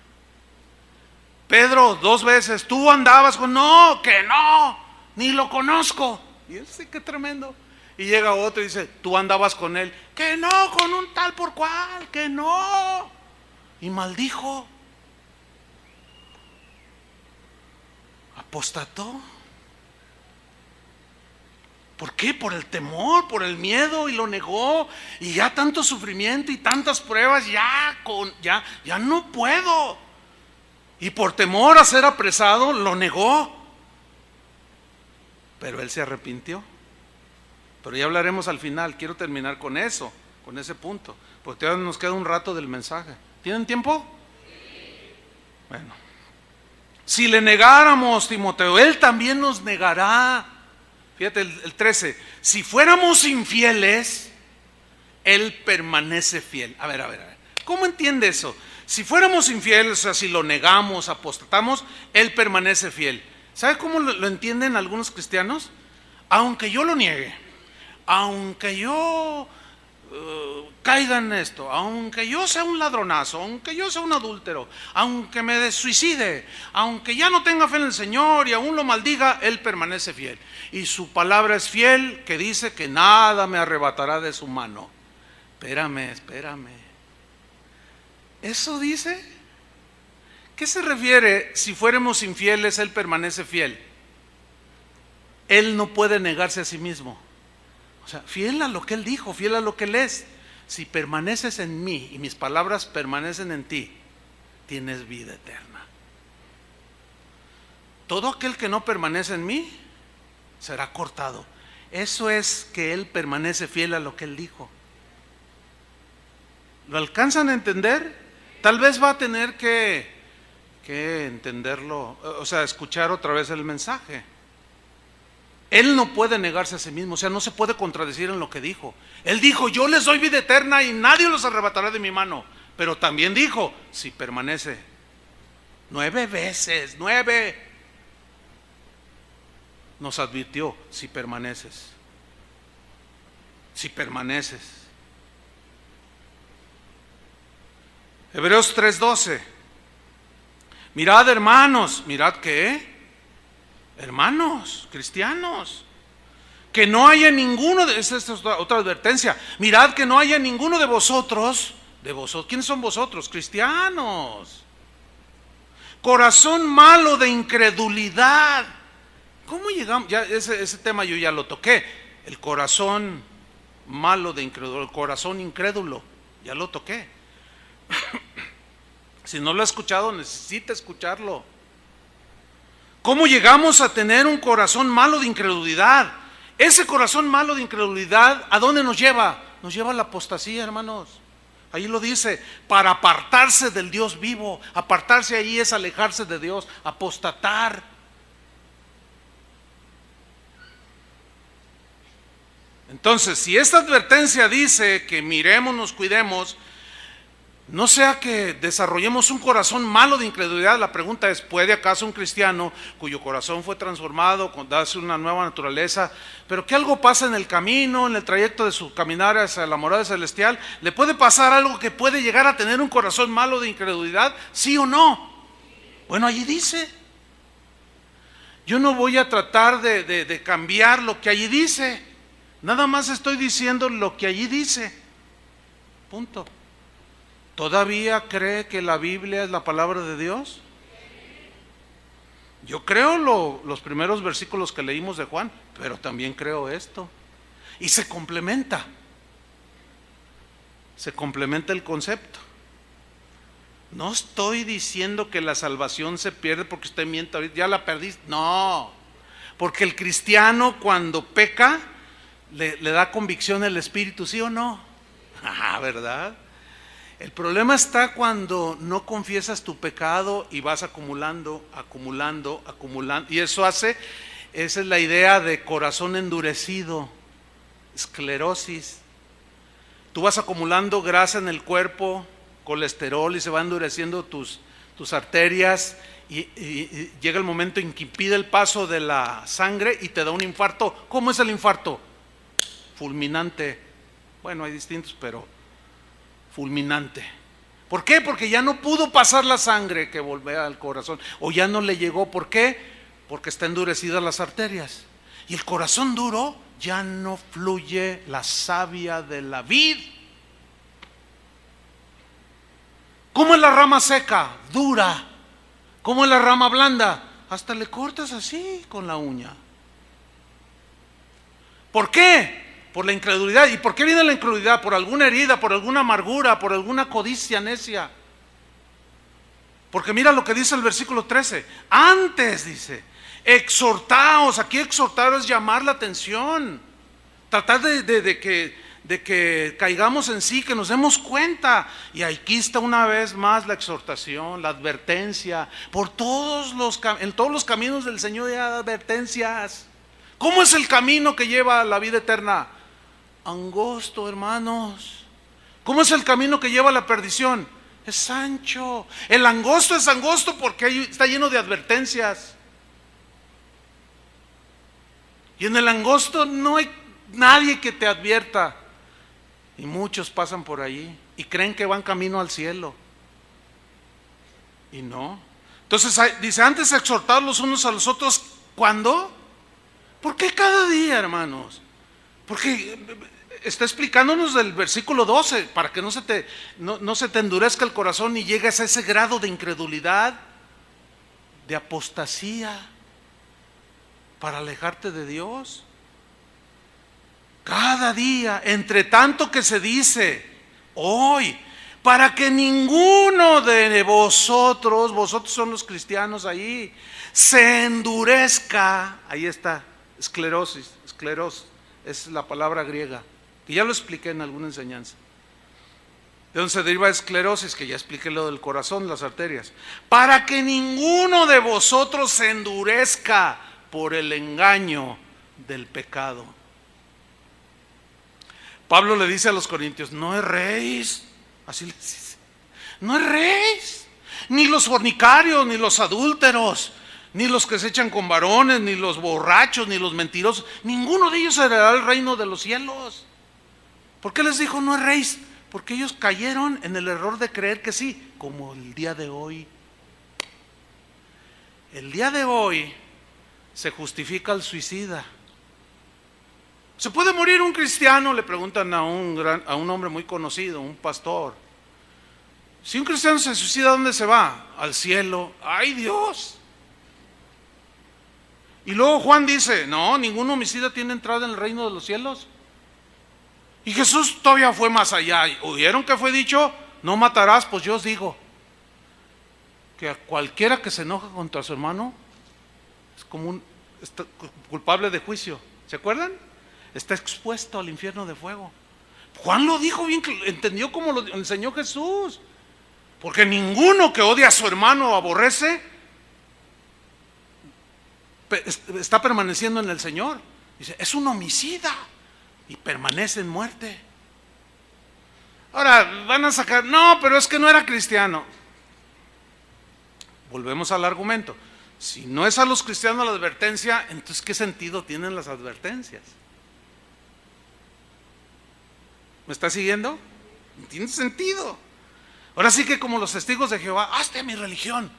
Pedro 2 veces: tú andabas con... No, que no, ni lo conozco. Y él sí, qué tremendo. Y llega otro y dice: tú andabas con él. Que no, con un tal por cual, que no. Y maldijo. Apostató. ¿Por qué? Por el temor, por el miedo, y lo negó. Y ya tanto sufrimiento y tantas pruebas, ya no puedo. Y por temor a ser apresado, lo negó. Pero él se arrepintió. Pero ya hablaremos al final. Quiero terminar con eso, con ese punto, porque todavía nos queda un rato del mensaje. ¿Tienen tiempo? Bueno, si le negáramos, Timoteo, Él también nos negará. Fíjate el 13: si fuéramos infieles, Él permanece fiel. A ver, ¿cómo entiende eso? Si fuéramos infieles, o sea, si lo negamos, apostatamos, Él permanece fiel. ¿Sabe cómo lo entienden algunos cristianos? Aunque yo lo niegue, aunque yo caiga en esto, aunque yo sea un ladronazo, aunque yo sea un adúltero, aunque me suicide, aunque ya no tenga fe en el Señor y aún lo maldiga, Él permanece fiel. Y su palabra es fiel, que dice que nada me arrebatará de su mano. Espérame. ¿Eso dice? ¿Qué se refiere? Si fuéramos infieles, Él permanece fiel. Él no puede negarse a sí mismo. O sea, fiel a lo que Él dijo, fiel a lo que Él es. Si permaneces en mí y mis palabras permanecen en ti, tienes vida eterna. Todo aquel que no permanece en mí será cortado. Eso es que Él permanece fiel a lo que Él dijo. ¿Lo alcanzan a entender? Tal vez va a tener que entenderlo, o sea, escuchar otra vez el mensaje. Él no puede negarse a sí mismo, o sea, no se puede contradecir en lo que dijo. Él dijo: yo les doy vida eterna y nadie los arrebatará de mi mano. Pero también dijo: si permanece. 9 veces, 9. Nos advirtió: si permaneces. Si permaneces. Hebreos 3:12. Mirad, hermanos. ¿Mirad qué? Hermanos, cristianos, que no haya ninguno de... Esta es otra advertencia. Mirad que no haya ninguno de vosotros. ¿Quiénes son vosotros? Cristianos. Corazón malo de incredulidad. ¿Cómo llegamos? Ya ese tema yo ya lo toqué. El corazón malo de incredulidad, el corazón incrédulo, ya lo toqué. Si no lo ha escuchado, necesita escucharlo. ¿Cómo llegamos a tener un corazón malo de incredulidad? Ese corazón malo de incredulidad, ¿a dónde nos lleva? Nos lleva a la apostasía, hermanos. Ahí lo dice, para apartarse del Dios vivo. Apartarse ahí es alejarse de Dios, apostatar. Entonces, si esta advertencia dice que miremos, nos cuidemos, no sea que desarrollemos un corazón malo de incredulidad. La pregunta es, ¿puede acaso un cristiano cuyo corazón fue transformado, darse una nueva naturaleza, pero que algo pasa en el camino, en el trayecto de su caminar hacia la morada celestial, le puede pasar algo que puede llegar a tener un corazón malo de incredulidad? ¿Sí o no? Bueno, allí dice. Yo no voy a tratar de cambiar lo que allí dice. Nada más estoy diciendo lo que allí dice. Punto. ¿Todavía cree que la Biblia es la palabra de Dios? Yo creo los primeros versículos que leímos de Juan, pero también creo esto. Y se complementa. Se complementa el concepto. No estoy diciendo que la salvación se pierde porque usted miente ahorita, ya la perdiste. No, porque el cristiano cuando peca le da convicción el Espíritu, ¿sí o no? ¿Verdad? El problema está cuando no confiesas tu pecado y vas acumulando. Y eso esa es la idea de corazón endurecido, esclerosis. Tú vas acumulando grasa en el cuerpo, colesterol, y se van endureciendo tus arterias y llega el momento en que impide el paso de la sangre y te da un infarto. ¿Cómo es el infarto? Fulminante. Bueno, hay distintos, pero fulminante. ¿Por qué? Porque ya no pudo pasar la sangre que volvía al corazón, o ya no le llegó. ¿Por qué? Porque está endurecidas las arterias. Y el corazón duro, ya no fluye la savia de la vid. ¿Cómo es la rama seca? Dura. ¿Cómo es la rama blanda? Hasta le cortas así con la uña. ¿Por qué? Por la incredulidad. ¿Y por qué viene la incredulidad? Por alguna herida, por alguna amargura, por alguna codicia necia. Porque mira lo que dice el versículo 13. Antes dice, exhortaos. Aquí exhortar es llamar la atención. Tratar de que caigamos en sí, que nos demos cuenta. Y aquí está una vez más la exhortación, la advertencia. En todos los caminos del Señor hay advertencias. ¿Cómo es el camino que lleva a la vida eterna? Angosto, hermanos. ¿Cómo es el camino que lleva a la perdición? Es ancho. El angosto es angosto porque está lleno de advertencias. Y en el angosto no hay nadie que te advierta. Y muchos pasan por allí y creen que van camino al cielo. Y no. Entonces dice, antes exhortar los unos a los otros. ¿Cuándo? ¿Por qué cada día, hermanos? Porque está explicándonos del versículo 12, para que no se te endurezca el corazón y llegues a ese grado de incredulidad, de apostasía, para alejarte de Dios. Cada día, entre tanto que se dice hoy, para que ninguno de vosotros son los cristianos ahí, se endurezca. Ahí está, esclerosis, es la palabra griega, que ya lo expliqué en alguna enseñanza. De donde se deriva esclerosis, que ya expliqué lo del corazón, las arterias. Para que ninguno de vosotros se endurezca por el engaño del pecado. Pablo le dice a los corintios, no erréis, así les dice, no erréis, ni los fornicarios, ni los adúlteros, ni los que se echan con varones, ni los borrachos, ni los mentirosos, ninguno de ellos heredará el reino de los cielos. ¿Por qué les dijo no erréis? Porque ellos cayeron en el error de creer que sí, como el día de hoy. El día de hoy se justifica al suicida. ¿Se puede morir un cristiano? Le preguntan a un hombre muy conocido, un pastor. Si un cristiano se suicida, ¿a dónde se va? Al cielo. ¡Ay, Dios! Y luego Juan dice, no, ningún homicida tiene entrada en el reino de los cielos. Y Jesús todavía fue más allá. ¿Oyeron que fue dicho? No matarás. Pues yo os digo que a cualquiera que se enoja contra su hermano es como culpable de juicio. ¿Se acuerdan? Está expuesto al infierno de fuego. Juan lo dijo bien, entendió como lo enseñó Jesús. Porque ninguno que odia a su hermano o aborrece está permaneciendo en el Señor. Dice, es un homicida y permanece en muerte. Ahora van a sacar, no, pero es que no era cristiano. Volvemos al argumento. Si no es a los cristianos la advertencia, entonces ¿qué sentido tienen las advertencias? ¿Me está siguiendo? No tiene sentido. Ahora sí que como los testigos de Jehová, hazte a mi religión.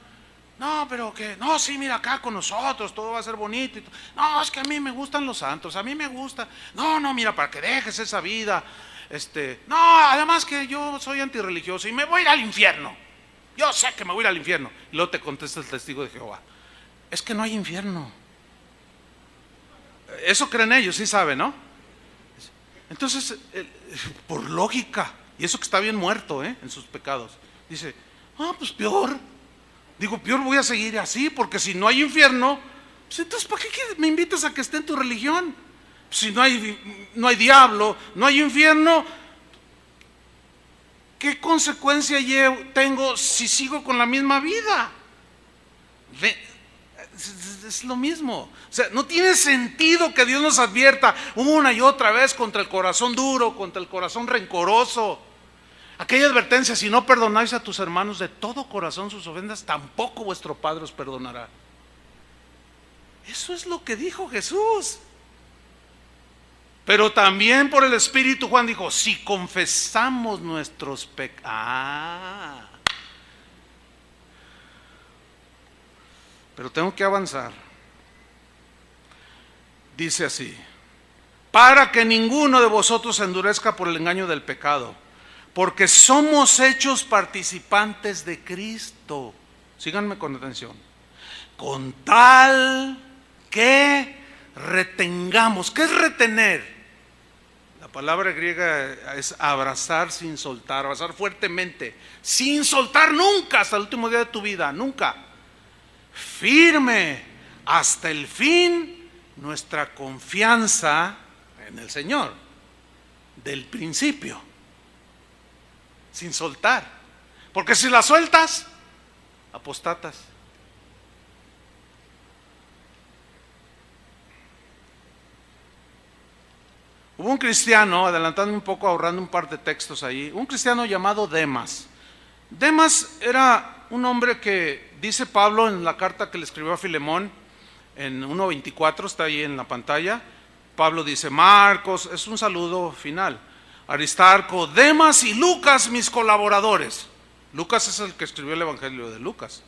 No, pero que, no, sí, mira acá con nosotros, todo va a ser bonito. No, es que a mí me gustan los santos, a mí me gusta. No, mira, para que dejes esa vida. No, además que yo soy antirreligioso y me voy a ir al infierno. Yo sé que me voy a ir al infierno. Y luego te contesta el testigo de Jehová, es que no hay infierno. Eso creen ellos, sí saben, ¿no? Entonces, por lógica, y eso que está bien muerto, en sus pecados, dice, pues peor. Digo, peor voy a seguir así, porque si no hay infierno, pues entonces ¿para qué me invitas a que esté en tu religión? Si no hay diablo, no hay infierno, ¿qué consecuencia tengo si sigo con la misma vida? Es lo mismo. O sea, no tiene sentido que Dios nos advierta una y otra vez contra el corazón duro, contra el corazón rencoroso. Aquella advertencia, si no perdonáis a tus hermanos de todo corazón sus ofensas, tampoco vuestro Padre os perdonará. Eso es lo que dijo Jesús. Pero también por el Espíritu Juan dijo, si confesamos nuestros pecados. Pero tengo que avanzar. Dice así, para que ninguno de vosotros se endurezca por el engaño del pecado, porque somos hechos participantes de Cristo. Síganme con atención. Con tal que retengamos. ¿Qué es retener? La palabra griega es abrazar sin soltar, abrazar fuertemente, sin soltar nunca hasta el último día de tu vida, nunca. Firme hasta el fin nuestra confianza en el Señor, del principio, sin soltar, porque si la sueltas, apostatas. Hubo un cristiano, adelantando un poco, ahorrando un par de textos ahí, un cristiano llamado Demas. Demas era un hombre que, dice Pablo en la carta que le escribió a Filemón, en 1:24, está ahí en la pantalla. Pablo dice, Marcos, es un saludo final, Aristarco, Demas y Lucas, mis colaboradores. Lucas es el que escribió el Evangelio de Lucas.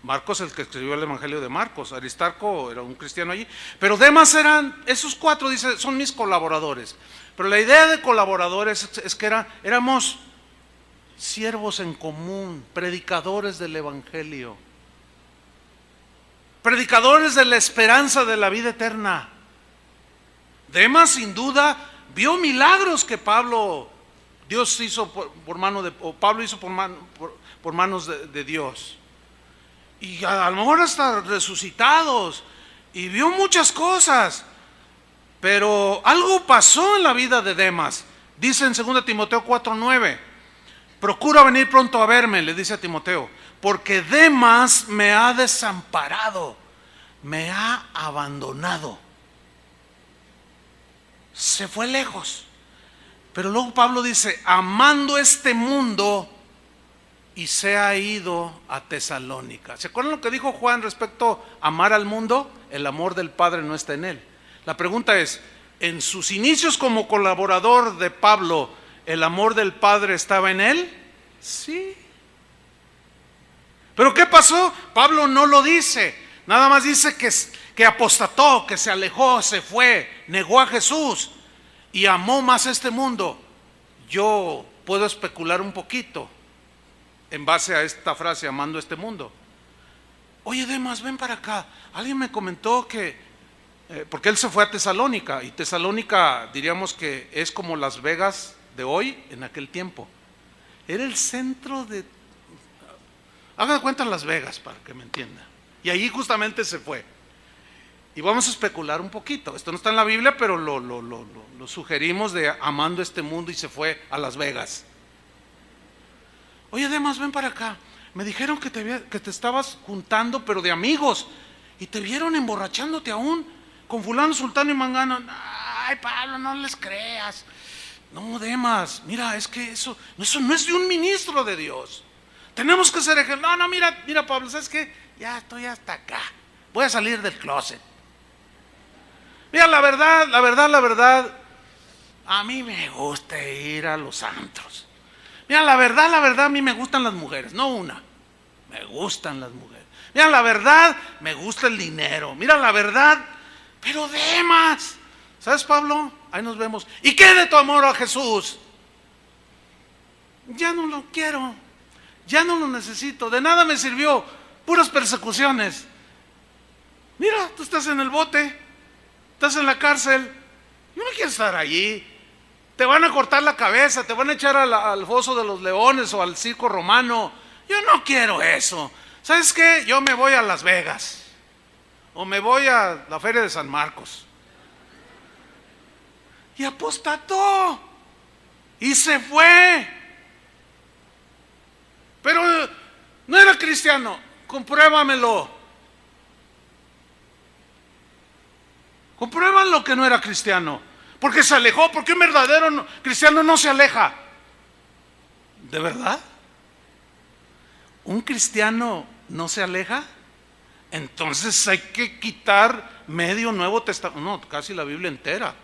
Marcos el que escribió el Evangelio de Marcos. Aristarco era un cristiano allí. Pero Demas eran, esos cuatro, dice, son mis colaboradores. Pero la idea de colaboradores es que éramos siervos en común, predicadores del Evangelio, predicadores de la esperanza de la vida eterna. Demas sin duda vio milagros que Dios hizo por mano de, o Pablo hizo por manos de Dios. Y a lo mejor hasta resucitados, y vio muchas cosas, pero algo pasó en la vida de Demas. Dice en 2 Timoteo 4:9, procura venir pronto a verme, le dice a Timoteo, porque Demas me ha desamparado, me ha abandonado, se fue lejos. Pero luego Pablo dice, amando este mundo, y se ha ido a Tesalónica. ¿Se acuerdan lo que dijo Juan respecto a amar al mundo? El amor del Padre no está en él. La pregunta es, ¿en sus inicios como colaborador de Pablo, el amor del Padre estaba en él? Sí. ¿Pero qué pasó? Pablo no lo dice. Nada más dice que apostató, que se alejó, se fue, negó a Jesús y amó más este mundo. Yo puedo especular un poquito en base a esta frase, amando este mundo. Oye, Demas, ven para acá. Alguien me comentó que, porque él se fue a Tesalónica, y Tesalónica diríamos que es como Las Vegas de hoy en aquel tiempo. Era el centro de, hagan de cuenta Las Vegas para que me entiendan. Y allí justamente se fue. Y vamos a especular un poquito. Esto no está en la Biblia, pero lo sugerimos de amando este mundo y se fue a Las Vegas. Oye, Demas, ven para acá. Me dijeron que te estabas juntando, pero de amigos. Y te vieron emborrachándote aún con fulano, sultano y mangano. Ay, Pablo, no les creas. No, Demas, mira, es que eso no es de un ministro de Dios. Tenemos que ser ejemplo. No, mira, Pablo, ¿sabes qué? Ya estoy hasta acá. Voy a salir del closet. Mira, la verdad, a mí me gusta ir a los antros. Mira, la verdad, a mí me gustan las mujeres, no una, me gustan las mujeres. Mira, la verdad, me gusta el dinero. Mira, la verdad, pero Demas, ¿sabes, Pablo? Ahí nos vemos. ¿Y qué de tu amor a Jesús? Ya no lo quiero, ya no lo necesito, de nada me sirvió, puras persecuciones. Mira, tú estás en el bote, estás en la cárcel, yo no quiero estar allí. Te van a cortar la cabeza, te van a echar al foso de los leones o al circo romano. Yo no quiero eso. ¿Sabes qué? Yo me voy a Las Vegas o me voy a la feria de San Marcos. Y apostató y se fue. Pero no era cristiano, compruébamelo. Compruébalo que no era cristiano. Porque se alejó, porque un verdadero cristiano no se aleja. ¿De verdad? ¿Un cristiano no se aleja? Entonces hay que quitar medio Nuevo Testamento, no, casi la Biblia entera.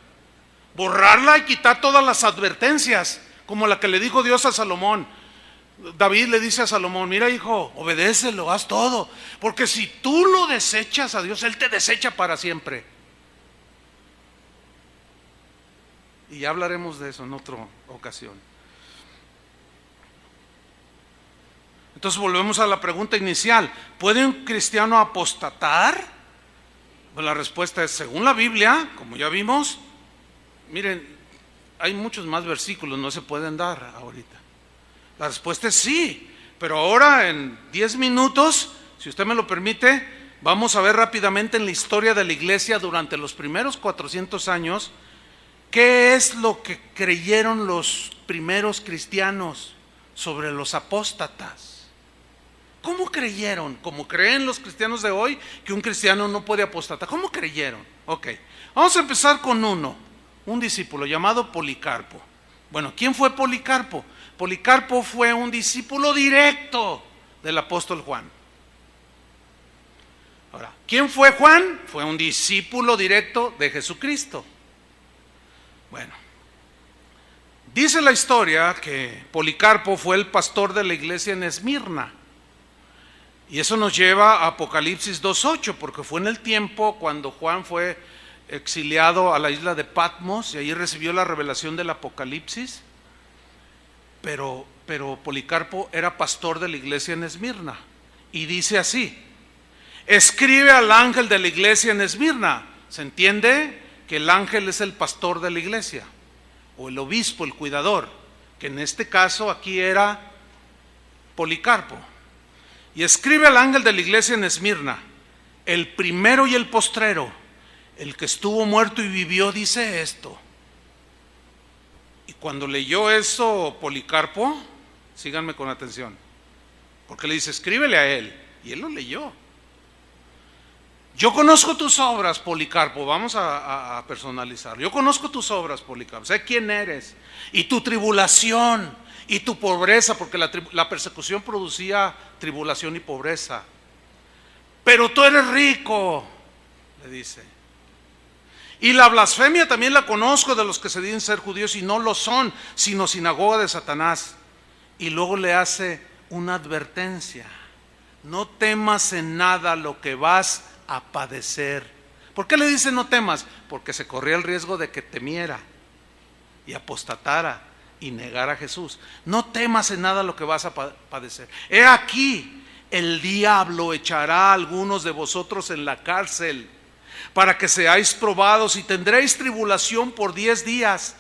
Borrarla y quitar todas las advertencias, como la que le dijo Dios a Salomón. David le dice a Salomón, mira hijo, obedécelo, haz todo. Porque si tú lo desechas a Dios, Él te desecha para siempre. Y ya hablaremos de eso en otra ocasión. Entonces volvemos a la pregunta inicial. ¿Puede un cristiano apostatar? Pues la respuesta es, según la Biblia, como ya vimos, miren, hay muchos más versículos, no se pueden dar ahorita. La respuesta es sí, pero ahora en 10 minutos, si usted me lo permite, vamos a ver rápidamente en la historia de la iglesia durante los primeros 400 años, ¿qué es lo que creyeron los primeros cristianos sobre los apóstatas? ¿Cómo creyeron? ¿Cómo creen los cristianos de hoy que un cristiano no puede apostatar? ¿Cómo creyeron? Ok, vamos a empezar con un discípulo llamado Policarpo. Bueno, ¿quién fue Policarpo? Policarpo fue un discípulo directo del apóstol Juan. Ahora, ¿quién fue Juan? Fue un discípulo directo de Jesucristo. Bueno, dice la historia que Policarpo fue el pastor de la iglesia en Esmirna. Y eso nos lleva a Apocalipsis 2:8, porque fue en el tiempo cuando Juan fue exiliado a la isla de Patmos y allí recibió la revelación del Apocalipsis. Pero Policarpo era pastor de la iglesia en Esmirna. Y dice así: escribe al ángel de la iglesia en Esmirna. ¿Se entiende? Que el ángel es el pastor de la iglesia, o el obispo, el cuidador, que en este caso aquí era Policarpo. Y escribe al ángel de la iglesia en Esmirna, el primero y el postrero, el que estuvo muerto y vivió, dice esto. Y cuando leyó eso Policarpo, síganme con atención, porque le dice, escríbele a él, y él lo leyó. Yo conozco tus obras, Policarpo, vamos a personalizar. Yo conozco tus obras, Policarpo, sé quién eres, y tu tribulación, y tu pobreza, porque la persecución producía tribulación y pobreza. Pero tú eres rico, le dice. Y la blasfemia también la conozco de los que se dicen ser judíos y no lo son, sino sinagoga de Satanás. Y luego le hace una advertencia: no temas en nada lo que vas a padecer. ¿Por qué le dice no temas? Porque se corría el riesgo de que temiera y apostatara y negara a Jesús. No temas en nada lo que vas a padecer. He aquí, el diablo echará a algunos de vosotros en la cárcel para que seáis probados y tendréis tribulación por 10 días.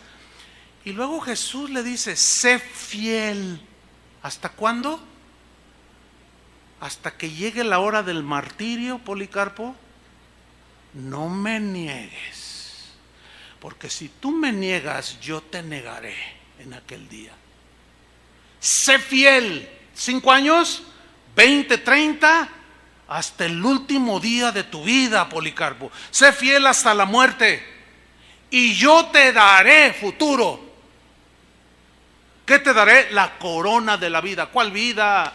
Y luego Jesús le dice, sé fiel. ¿Hasta cuándo? Hasta que llegue la hora del martirio, Policarpo. no me niegues, porque si tú me niegas, yo te negaré en aquel día. Sé fiel, 5 años, 20, 30, hasta el último día de tu vida, Policarpo. Sé fiel hasta la muerte y yo te daré futuro. ¿Qué te daré? La corona de la vida. ¿Cuál vida?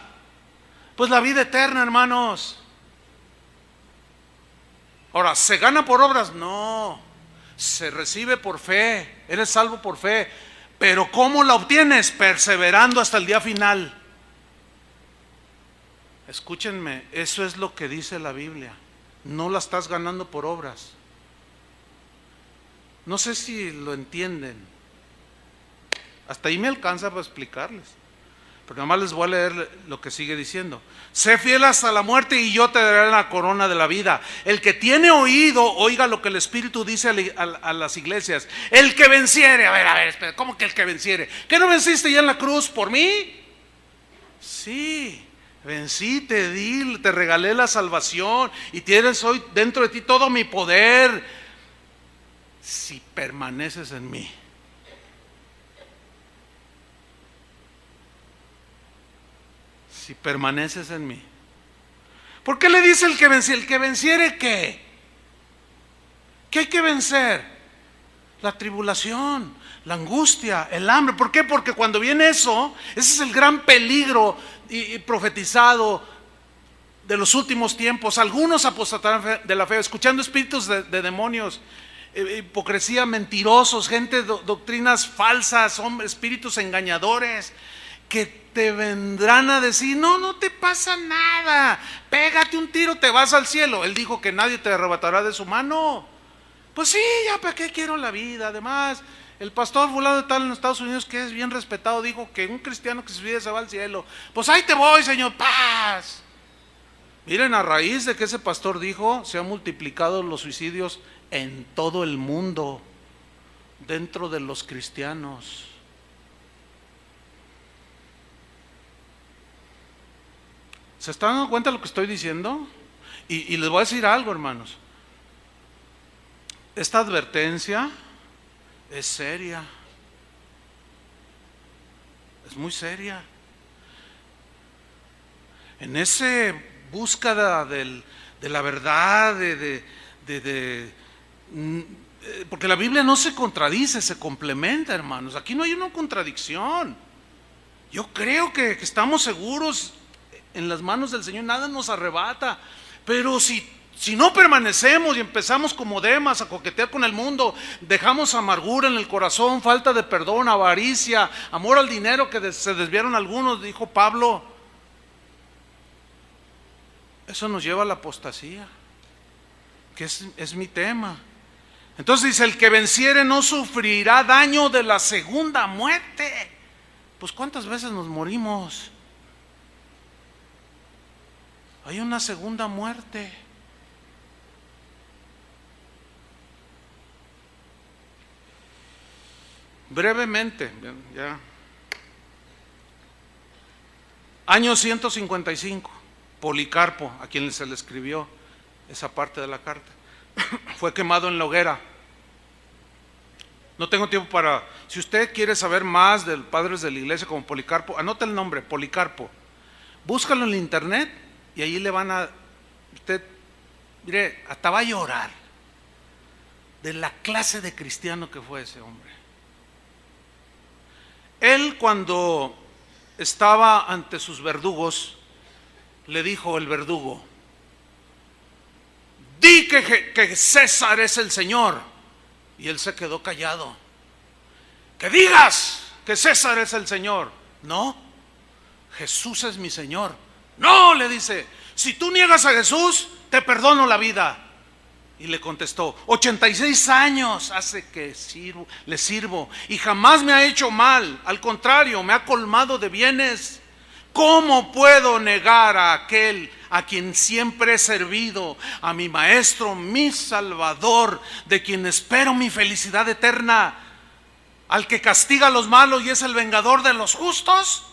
Pues la vida eterna, hermanos. Ahora, ¿se gana por obras? No, se recibe por fe, eres salvo por fe. Pero ¿cómo la obtienes? Perseverando hasta el día final. Escúchenme, eso es lo que dice la Biblia. No la estás ganando por obras. No sé si lo entienden. Hasta ahí me alcanza para explicarles. Pero nada más les voy a leer lo que sigue diciendo. Sé fiel hasta la muerte y yo te daré la corona de la vida. El que tiene oído, oiga lo que el Espíritu dice a las iglesias. El que venciere, a ver, espera, ¿cómo que el que venciere? ¿Qué no venciste ya en la cruz por mí? Sí, vencí, te di, te regalé la salvación y tienes hoy dentro de ti todo mi poder. Si permaneces en mí. Si permaneces en mí. ¿Por qué le dice el que venciere? ¿El que venciere qué? ¿Qué hay que vencer? La tribulación, la angustia, el hambre. ¿Por qué? Porque cuando viene eso, ese es el gran peligro y profetizado de los últimos tiempos. Algunos apostatarán de la fe, escuchando espíritus de demonios, hipocresía, mentirosos, gente, doctrinas falsas, hombres, espíritus engañadores, que te vendrán a decir, no te pasa nada, pégate un tiro, te vas al cielo. Él dijo que nadie te arrebatará de su mano. Pues sí, ya para qué quiero la vida. Además, el pastor fulano de tal en Estados Unidos, que es bien respetado, dijo que un cristiano que se suicida se va al cielo. Pues ahí te voy, Señor, paz. Miren, a raíz de que ese pastor dijo, se han multiplicado los suicidios en todo el mundo, dentro de los cristianos. ¿Se están dando cuenta de lo que estoy diciendo? Y les voy a decir algo, hermanos. Esta advertencia es seria. Es muy seria. En esa búsqueda de la verdad, porque la Biblia no se contradice, se complementa, hermanos. Aquí no hay una contradicción. Yo creo que estamos seguros en las manos del Señor, nada nos arrebata. Pero si no permanecemos y empezamos como Demas a coquetear con el mundo, dejamos amargura en el corazón, falta de perdón, avaricia, amor al dinero, que se desviaron algunos, dijo Pablo, eso nos lleva a la apostasía, que es mi tema. Entonces dice, el que venciere no sufrirá daño de la segunda muerte. Pues ¿cuántas veces nos morimos? Hay una segunda muerte. Brevemente, ya. Año 155, Policarpo, a quien se le escribió esa parte de la carta, fue quemado en la hoguera. No tengo tiempo para, si usted quiere saber más de padres de la iglesia como Policarpo, anota el nombre, Policarpo, búscalo en el internet y ahí le van a, usted, mire, hasta va a llorar de la clase de cristiano que fue ese hombre. Él, cuando estaba ante sus verdugos, le dijo el verdugo, di que César es el Señor. Y él se quedó callado. Que digas que César es el Señor. No, Jesús es mi Señor. No, le dice, si tú niegas a Jesús, te perdono la vida. Y le contestó, 86 años hace que le sirvo y jamás me ha hecho mal, al contrario, me ha colmado de bienes. ¿Cómo puedo negar a aquel a quien siempre he servido, a mi Maestro, mi Salvador, de quien espero mi felicidad eterna, al que castiga a los malos y es el vengador de los justos?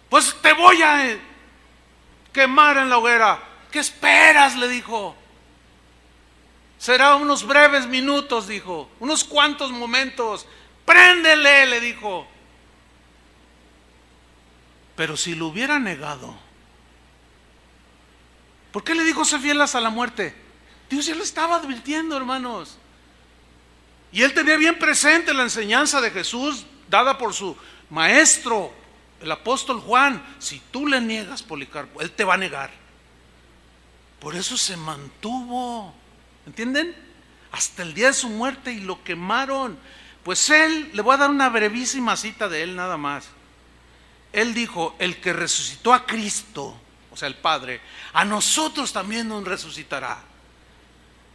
Pues te voy a quemar en la hoguera. ¿Qué esperas?, le dijo. Será unos breves minutos, dijo, unos cuantos momentos. Préndele, le dijo. Pero si lo hubiera negado, ¿por qué le dijo sé fiel hasta la muerte? Dios ya lo estaba advirtiendo, hermanos. Y él tenía bien presente la enseñanza de Jesús dada por su maestro, el apóstol Juan. Si tú le niegas, Policarpo, él te va a negar. Por eso se mantuvo, ¿entienden? Hasta el día de su muerte, y lo quemaron. Pues él, le voy a dar una brevísima cita de él nada más. Él dijo: el que resucitó a Cristo, o sea el Padre, a nosotros también nos resucitará.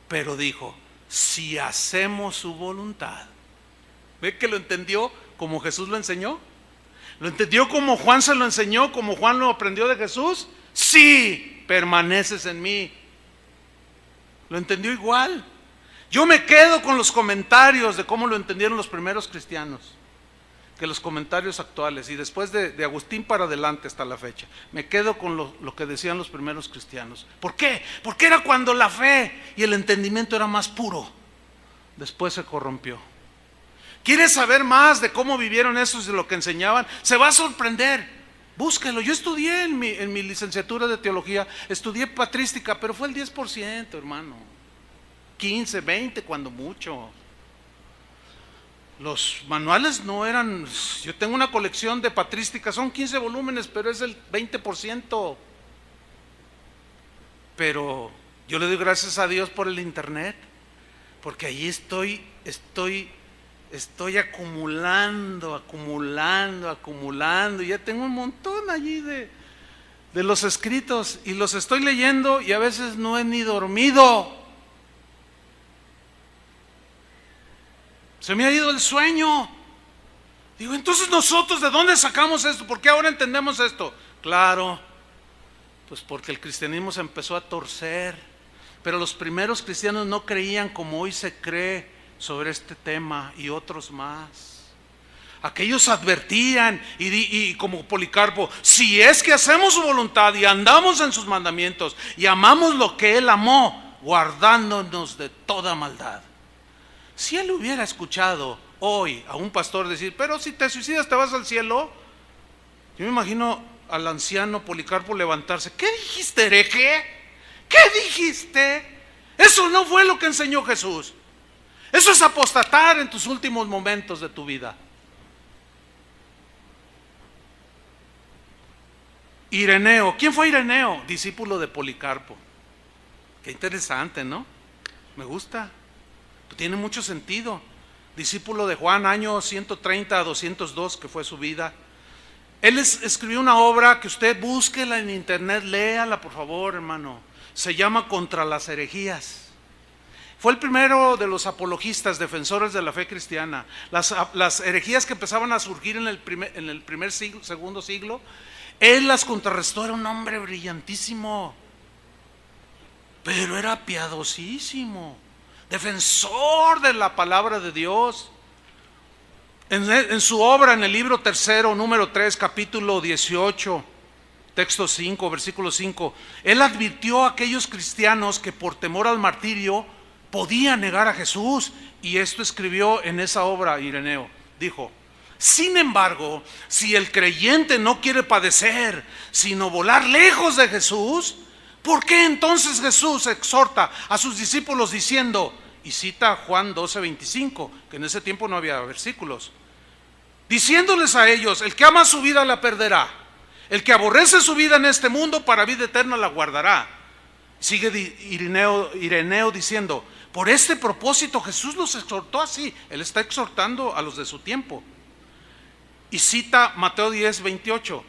Pero dijo: si hacemos su voluntad. ¿Ve que lo entendió como Jesús lo enseñó? ¿Lo entendió como Juan se lo enseñó, como Juan lo aprendió de Jesús? Sí, permaneces en mí. Lo entendió igual. Yo me quedo con los comentarios de cómo lo entendieron los primeros cristianos, que los comentarios actuales, y después de Agustín para adelante hasta la fecha. Me quedo con lo que decían los primeros cristianos. ¿Por qué? Porque era cuando la fe y el entendimiento era más puro. Después se corrompió. ¿Quieres saber más de cómo vivieron esos y de lo que enseñaban? Se va a sorprender. Búsquelo. Yo estudié en mi licenciatura de teología, estudié patrística, pero fue el 10%, hermano. 15, 20 cuando mucho. Los manuales no eran. Yo tengo una colección de patrística, son 15 volúmenes, pero es el 20%. Pero yo le doy gracias a Dios por el internet, porque allí estoy acumulando. Ya tengo un montón allí de los escritos, y los estoy leyendo, y a veces no he ni dormido. Se me ha ido el sueño. Digo, entonces nosotros, ¿de dónde sacamos esto? ¿Por qué ahora entendemos esto? Claro, pues porque el cristianismo se empezó a torcer. Pero los primeros cristianos no creían como hoy se cree sobre este tema, y otros más. Aquellos advertían, y como Policarpo: si es que hacemos su voluntad y andamos en sus mandamientos y amamos lo que él amó, guardándonos de toda maldad. Si él hubiera escuchado hoy a un pastor decir: pero si te suicidas te vas al cielo, yo me imagino al anciano Policarpo levantarse: ¿qué dijiste, hereje? ¿Qué dijiste? Eso no fue lo que enseñó Jesús. Eso es apostatar en tus últimos momentos de tu vida. Ireneo. ¿Quién fue Ireneo? Discípulo de Policarpo. Qué interesante, ¿no? Me gusta. Tiene mucho sentido. Discípulo de Juan, año 130 a 202, que fue su vida. Él escribió una obra que usted búsquela en internet, léala por favor, hermano. Se llama Contra las herejías. Fue el primero de los apologistas, defensores de la fe cristiana. Las herejías que empezaban a surgir en el primer siglo, segundo siglo, él las contrarrestó. Era un hombre brillantísimo, pero era piadosísimo, defensor de la palabra de Dios. En su obra, en el libro tercero, número 3, capítulo 18, texto 5, versículo 5, él advirtió a aquellos cristianos que por temor al martirio podían negar a Jesús. Y esto escribió en esa obra Ireneo. Dijo: sin embargo, si el creyente no quiere padecer, sino volar lejos de Jesús, ¿por qué entonces Jesús exhorta a sus discípulos diciendo, y cita Juan 12:25, que en ese tiempo no había versículos, diciéndoles a ellos: el que ama su vida la perderá, el que aborrece su vida en este mundo para vida eterna la guardará? Sigue Ireneo diciendo: por este propósito Jesús los exhortó así. Él está exhortando a los de su tiempo. Y cita Mateo 10:28,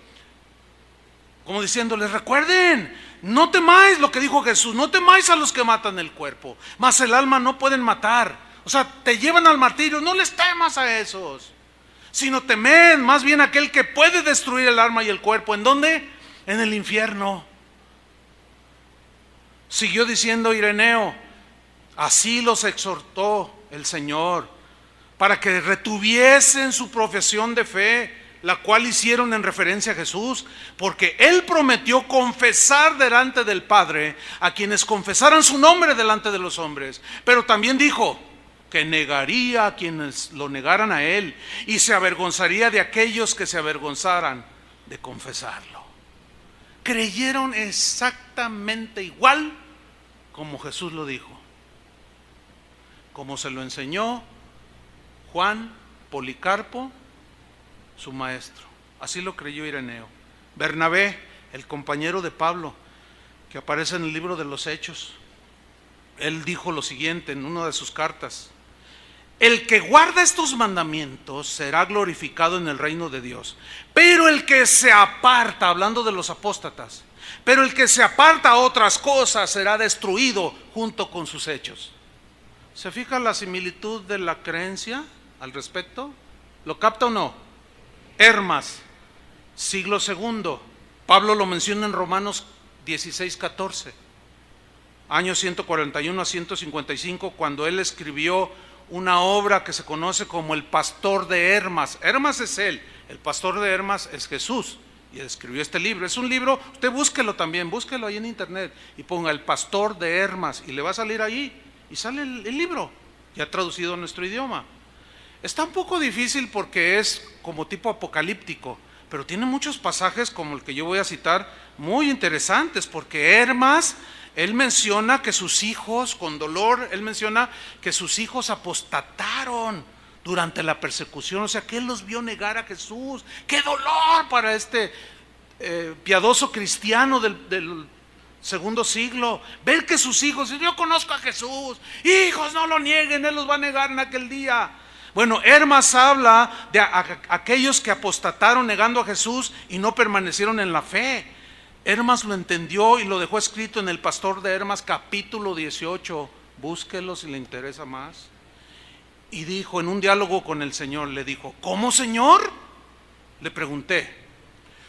como diciéndoles: recuerden, no temáis, lo que dijo Jesús, no temáis a los que matan el cuerpo, mas el alma no pueden matar. O sea, te llevan al martirio, no les temas a esos, sino temed más bien a aquel que puede destruir el alma y el cuerpo. ¿En dónde? En el infierno. Siguió diciendo Ireneo: así los exhortó el Señor, para que retuviesen su profesión de fe la cual hicieron en referencia a Jesús, porque Él prometió confesar delante del Padre a quienes confesaran su nombre delante de los hombres. Pero también dijo que negaría a quienes lo negaran a Él y se avergonzaría de aquellos que se avergonzaran de confesarlo. Creyeron exactamente igual como Jesús lo dijo, como se lo enseñó Juan, Policarpo, su maestro. Así lo creyó Ireneo. Bernabé, el compañero de Pablo, que aparece en el libro de los Hechos, él dijo lo siguiente en una de sus cartas: el que guarda estos mandamientos será glorificado en el reino de Dios, pero el que se aparta, hablando de los apóstatas, pero el que se aparta a otras cosas será destruido junto con sus hechos. ¿Se fija la similitud de la creencia al respecto? ¿Lo capta o no? Hermas, siglo II. Pablo lo menciona en Romanos 16:14, año 141 a 155, cuando él escribió una obra que se conoce como el Pastor de Hermas. Hermas es él, el Pastor de Hermas es Jesús, y él escribió este libro. Es un libro, usted búsquelo también, búsquelo ahí en internet y ponga el Pastor de Hermas y le va a salir ahí, y sale el libro, ya traducido a nuestro idioma. Está un poco difícil porque es como tipo apocalíptico, pero tiene muchos pasajes como el que yo voy a citar muy interesantes, porque Hermas, él menciona que sus hijos, con dolor, él menciona que sus hijos apostataron durante la persecución, o sea que él los vio negar a Jesús. ¡Qué dolor para este piadoso cristiano del segundo siglo! Ver que sus hijos, yo conozco a Jesús, hijos, no lo nieguen, él los va a negar en aquel día. Bueno, Hermas habla de aquellos que apostataron negando a Jesús y no permanecieron en la fe. Hermas lo entendió y lo dejó escrito en el Pastor de Hermas, capítulo 18. Búsquelo si le interesa más. Y dijo, en un diálogo con el Señor, le dijo: ¿cómo, Señor? Le pregunté.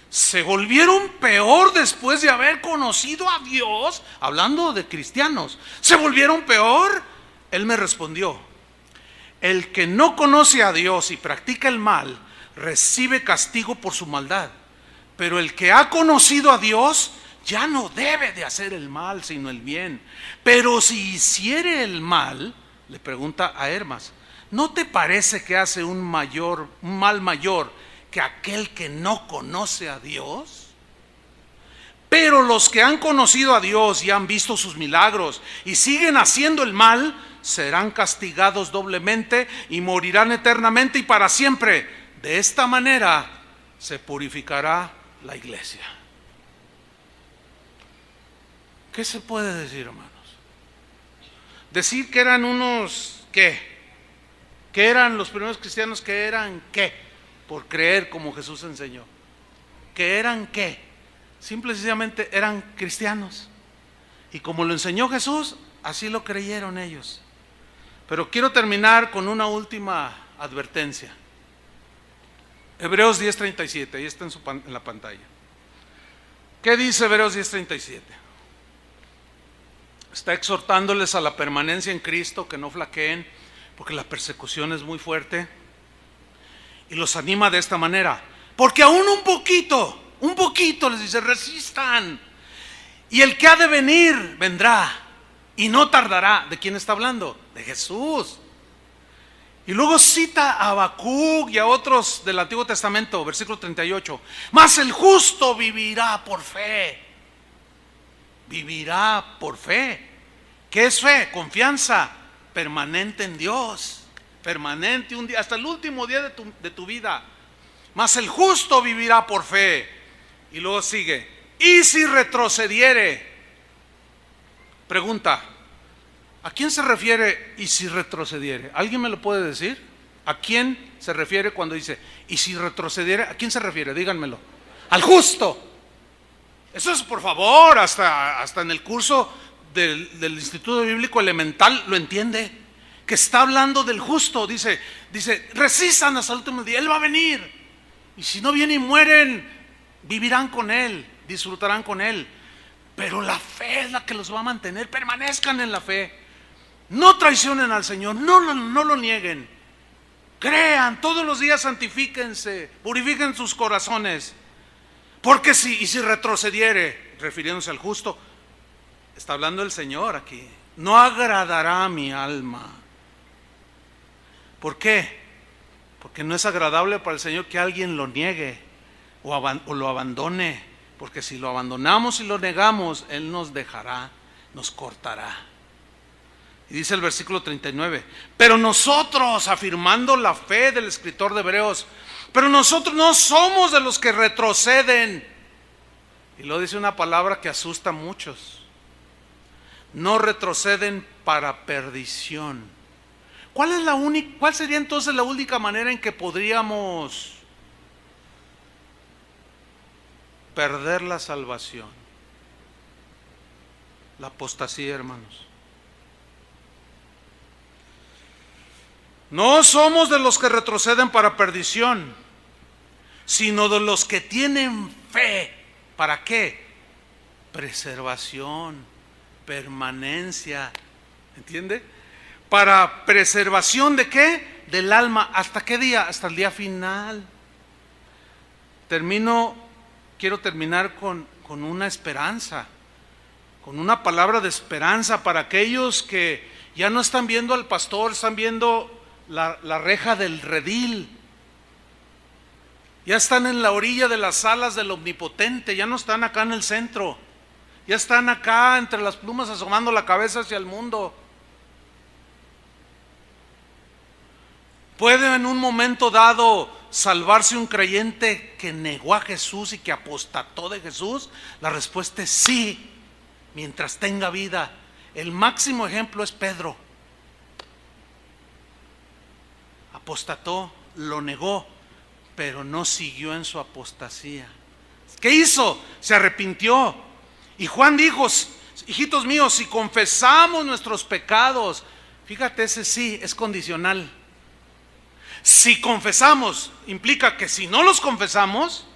¿Se volvieron peor después de haber conocido a Dios? Hablando de cristianos. ¿Se volvieron peor? Él me respondió: el que no conoce a Dios y practica el mal, recibe castigo por su maldad. Pero el que ha conocido a Dios ya no debe de hacer el mal, sino el bien. Pero si hiciere el mal, le pregunta a Hermas, ¿no te parece que hace un mal mayor que aquel que no conoce a Dios? Pero los que han conocido a Dios y han visto sus milagros y siguen haciendo el mal, serán castigados doblemente y morirán eternamente y para siempre. De esta manera se purificará la iglesia. ¿Qué se puede decir, hermanos? Decir que eran unos, ¿qué? Que eran los primeros cristianos, que eran, ¿qué? Por creer como Jesús enseñó. ¿Que eran qué? Simple y sencillamente eran cristianos. Y como lo enseñó Jesús, así lo creyeron ellos. Pero quiero terminar con una última advertencia. Hebreos 10:37, ahí está en la pantalla. ¿Qué dice Hebreos 10:37? Está exhortándoles a la permanencia en Cristo, que no flaqueen, porque la persecución es muy fuerte. Y los anima de esta manera: porque aún un poquito, les dice, resistan. Y el que ha de venir, vendrá, y no tardará. ¿De quién está hablando? De Jesús. Y luego cita a Habacuc y a otros del Antiguo Testamento, versículo 38. Mas el justo vivirá por fe. Vivirá por fe. ¿Qué es fe? Confianza permanente en Dios. Permanente un día, hasta el último día de tu vida. Mas el justo vivirá por fe. Y luego sigue: y si retrocediere. Pregunta: ¿a quién se refiere y si retrocediere? ¿Alguien me lo puede decir? ¿A quién se refiere cuando dice y si retrocediere? ¿A quién se refiere? Díganmelo. Al justo. Eso es, por favor, hasta en el curso del Instituto Bíblico Elemental lo entiende, que está hablando del justo. Dice, resistan hasta el último día, Él va a venir. Y si no viene y mueren, vivirán con Él, disfrutarán con Él. Pero la fe es la que los va a mantener. Permanezcan en la fe. No traicionen al Señor, no lo nieguen. Crean, todos los días santifíquense, purifiquen sus corazones. Porque si retrocediere, refiriéndose al justo, está hablando el Señor aquí, no agradará a mi alma. ¿Por qué? Porque no es agradable para el Señor que alguien lo niegue o lo abandone. Porque si lo abandonamos y lo negamos, Él nos dejará, nos cortará. Y dice el versículo 39, pero nosotros, afirmando la fe del escritor de Hebreos, pero nosotros no somos de los que retroceden. Y luego dice una palabra que asusta a muchos. No retroceden para perdición. ¿Cuál sería entonces la única manera en que podríamos perder la salvación? La apostasía, hermanos. No somos de los que retroceden para perdición, sino de los que tienen fe. ¿Para qué? Preservación, permanencia. ¿Entiende? ¿Para preservación de qué? Del alma. ¿Hasta qué día? Hasta el día final. Quiero terminar con una esperanza, con una palabra de esperanza para aquellos que ya no están viendo al pastor, están viendo la reja del redil. Ya están en la orilla de las alas del Omnipotente, ya no están acá en el centro, ya están acá entre las plumas asomando la cabeza hacia el mundo. ¿Puede en un momento dado salvarse un creyente que negó a Jesús y que apostató de Jesús? La respuesta es sí, mientras tenga vida. El máximo ejemplo es Pedro. Apostató, lo negó, pero no siguió en su apostasía. ¿Qué hizo? Se arrepintió. Y Juan dijo, hijitos míos, si confesamos nuestros pecados, fíjate, ese sí es condicional. Si confesamos, implica que si no los confesamos,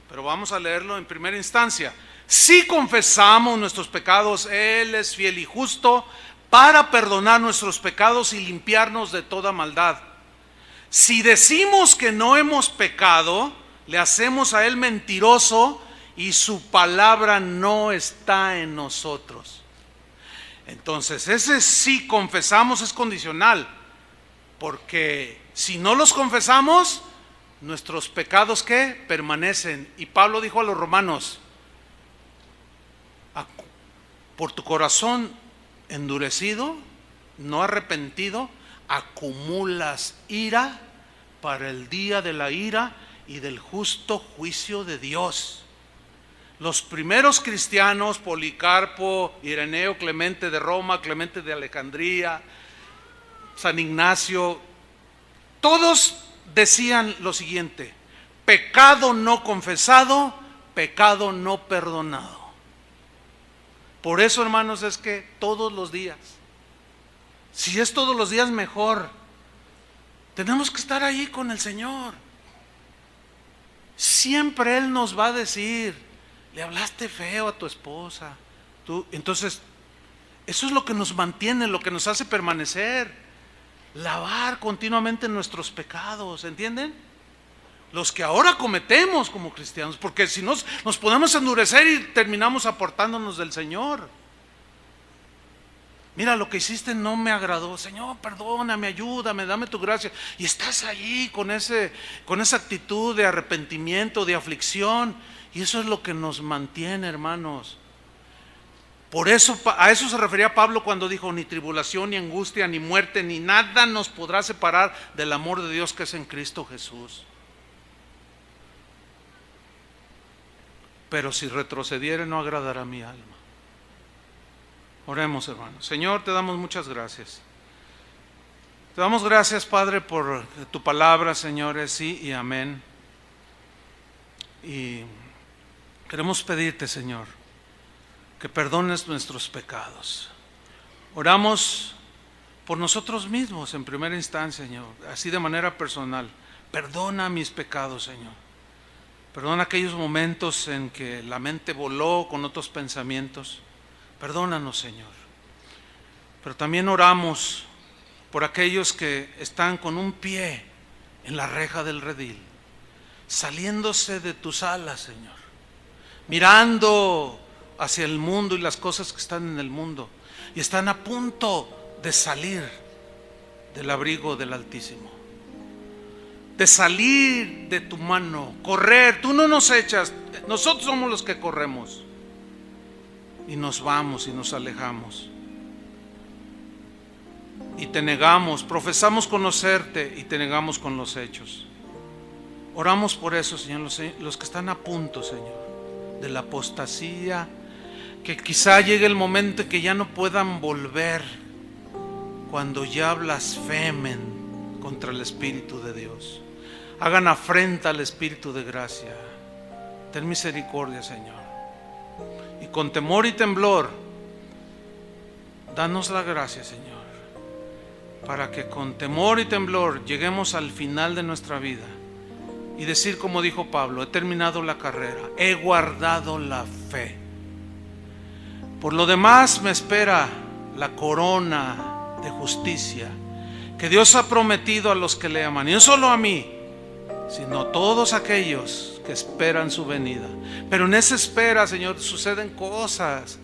pero vamos a leerlo en primera instancia. Si confesamos nuestros pecados, Él es fiel y justo para perdonar nuestros pecados y limpiarnos de toda maldad. Si decimos que no hemos pecado, le hacemos a Él mentiroso y su palabra no está en nosotros. Entonces, ese si confesamos es condicional, porque si no los confesamos, nuestros pecados ¿qué? Permanecen. Y Pablo dijo a los romanos, por tu corazón endurecido, no arrepentido, acumulas ira para el día de la ira y del justo juicio de Dios. Los primeros cristianos, Policarpo, Ireneo, Clemente de Roma, Clemente de Alejandría, San Ignacio, todos decían lo siguiente: pecado no confesado, pecado no perdonado. Por eso, hermanos, es que todos los días, si es todos los días mejor, tenemos que estar ahí con el Señor. Siempre Él nos va a decir, le hablaste feo a tu esposa. Entonces, eso es lo que nos mantiene, lo que nos hace permanecer. Lavar continuamente nuestros pecados, ¿entienden? Los que ahora cometemos como cristianos, porque si nos podemos endurecer y terminamos apartándonos del Señor. Mira, lo que hiciste no me agradó. Señor, perdóname, ayúdame, dame tu gracia. Y estás ahí con esa actitud de arrepentimiento, de aflicción. Y eso es lo que nos mantiene, hermanos. Por eso, a eso se refería Pablo cuando dijo: ni tribulación, ni angustia, ni muerte, ni nada nos podrá separar del amor de Dios que es en Cristo Jesús. Pero si retrocediere, no agradará a mi alma. Oremos, hermanos. Señor, te damos muchas gracias. Te damos gracias, Padre, por tu palabra, Señor, es sí y amén. Y queremos pedirte, Señor, que perdones nuestros pecados. Oramos por nosotros mismos en primera instancia, Señor, así de manera personal. Perdona mis pecados, Señor. Perdona aquellos momentos en que la mente voló con otros pensamientos. Perdónanos, Señor. Pero también oramos por aquellos que están con un pie en la reja del redil, saliéndose de tus alas, Señor, mirando hacia el mundo y las cosas que están en el mundo, y están a punto de salir del abrigo del Altísimo, de salir de tu mano, correr. Tú no nos echas, nosotros somos los que corremos y nos vamos y nos alejamos y te negamos, profesamos conocerte y te negamos con los hechos. Oramos por eso, Señor, los que están a punto, Señor, de la apostasía, que quizá llegue el momento que ya no puedan volver cuando ya blasfemen contra el Espíritu de Dios, hagan afrenta al Espíritu de gracia. Ten misericordia, Señor, y con temor y temblor danos la gracia, Señor, para que con temor y temblor lleguemos al final de nuestra vida y decir como dijo Pablo: he terminado la carrera, he guardado la fe. Por lo demás me espera la corona de justicia que Dios ha prometido a los que le aman, y no solo a mí, sino a todos aquellos que esperan su venida. Pero en esa espera, Señor, suceden cosas.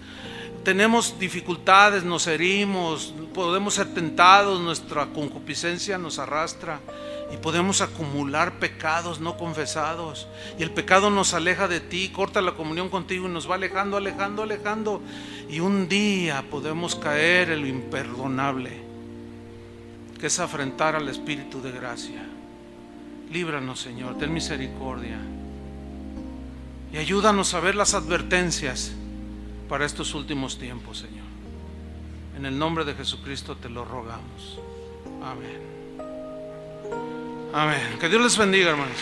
Tenemos dificultades, nos herimos, podemos ser tentados, nuestra concupiscencia nos arrastra y podemos acumular pecados no confesados, y el pecado nos aleja de ti, corta la comunión contigo y nos va alejando, alejando, alejando, y un día podemos caer en lo imperdonable, que es afrentar al Espíritu de gracia. Líbranos, Señor, ten misericordia y ayúdanos a ver las advertencias para estos últimos tiempos, Señor. En el nombre de Jesucristo te lo rogamos. Amén. Amén. Que Dios les bendiga, hermanos.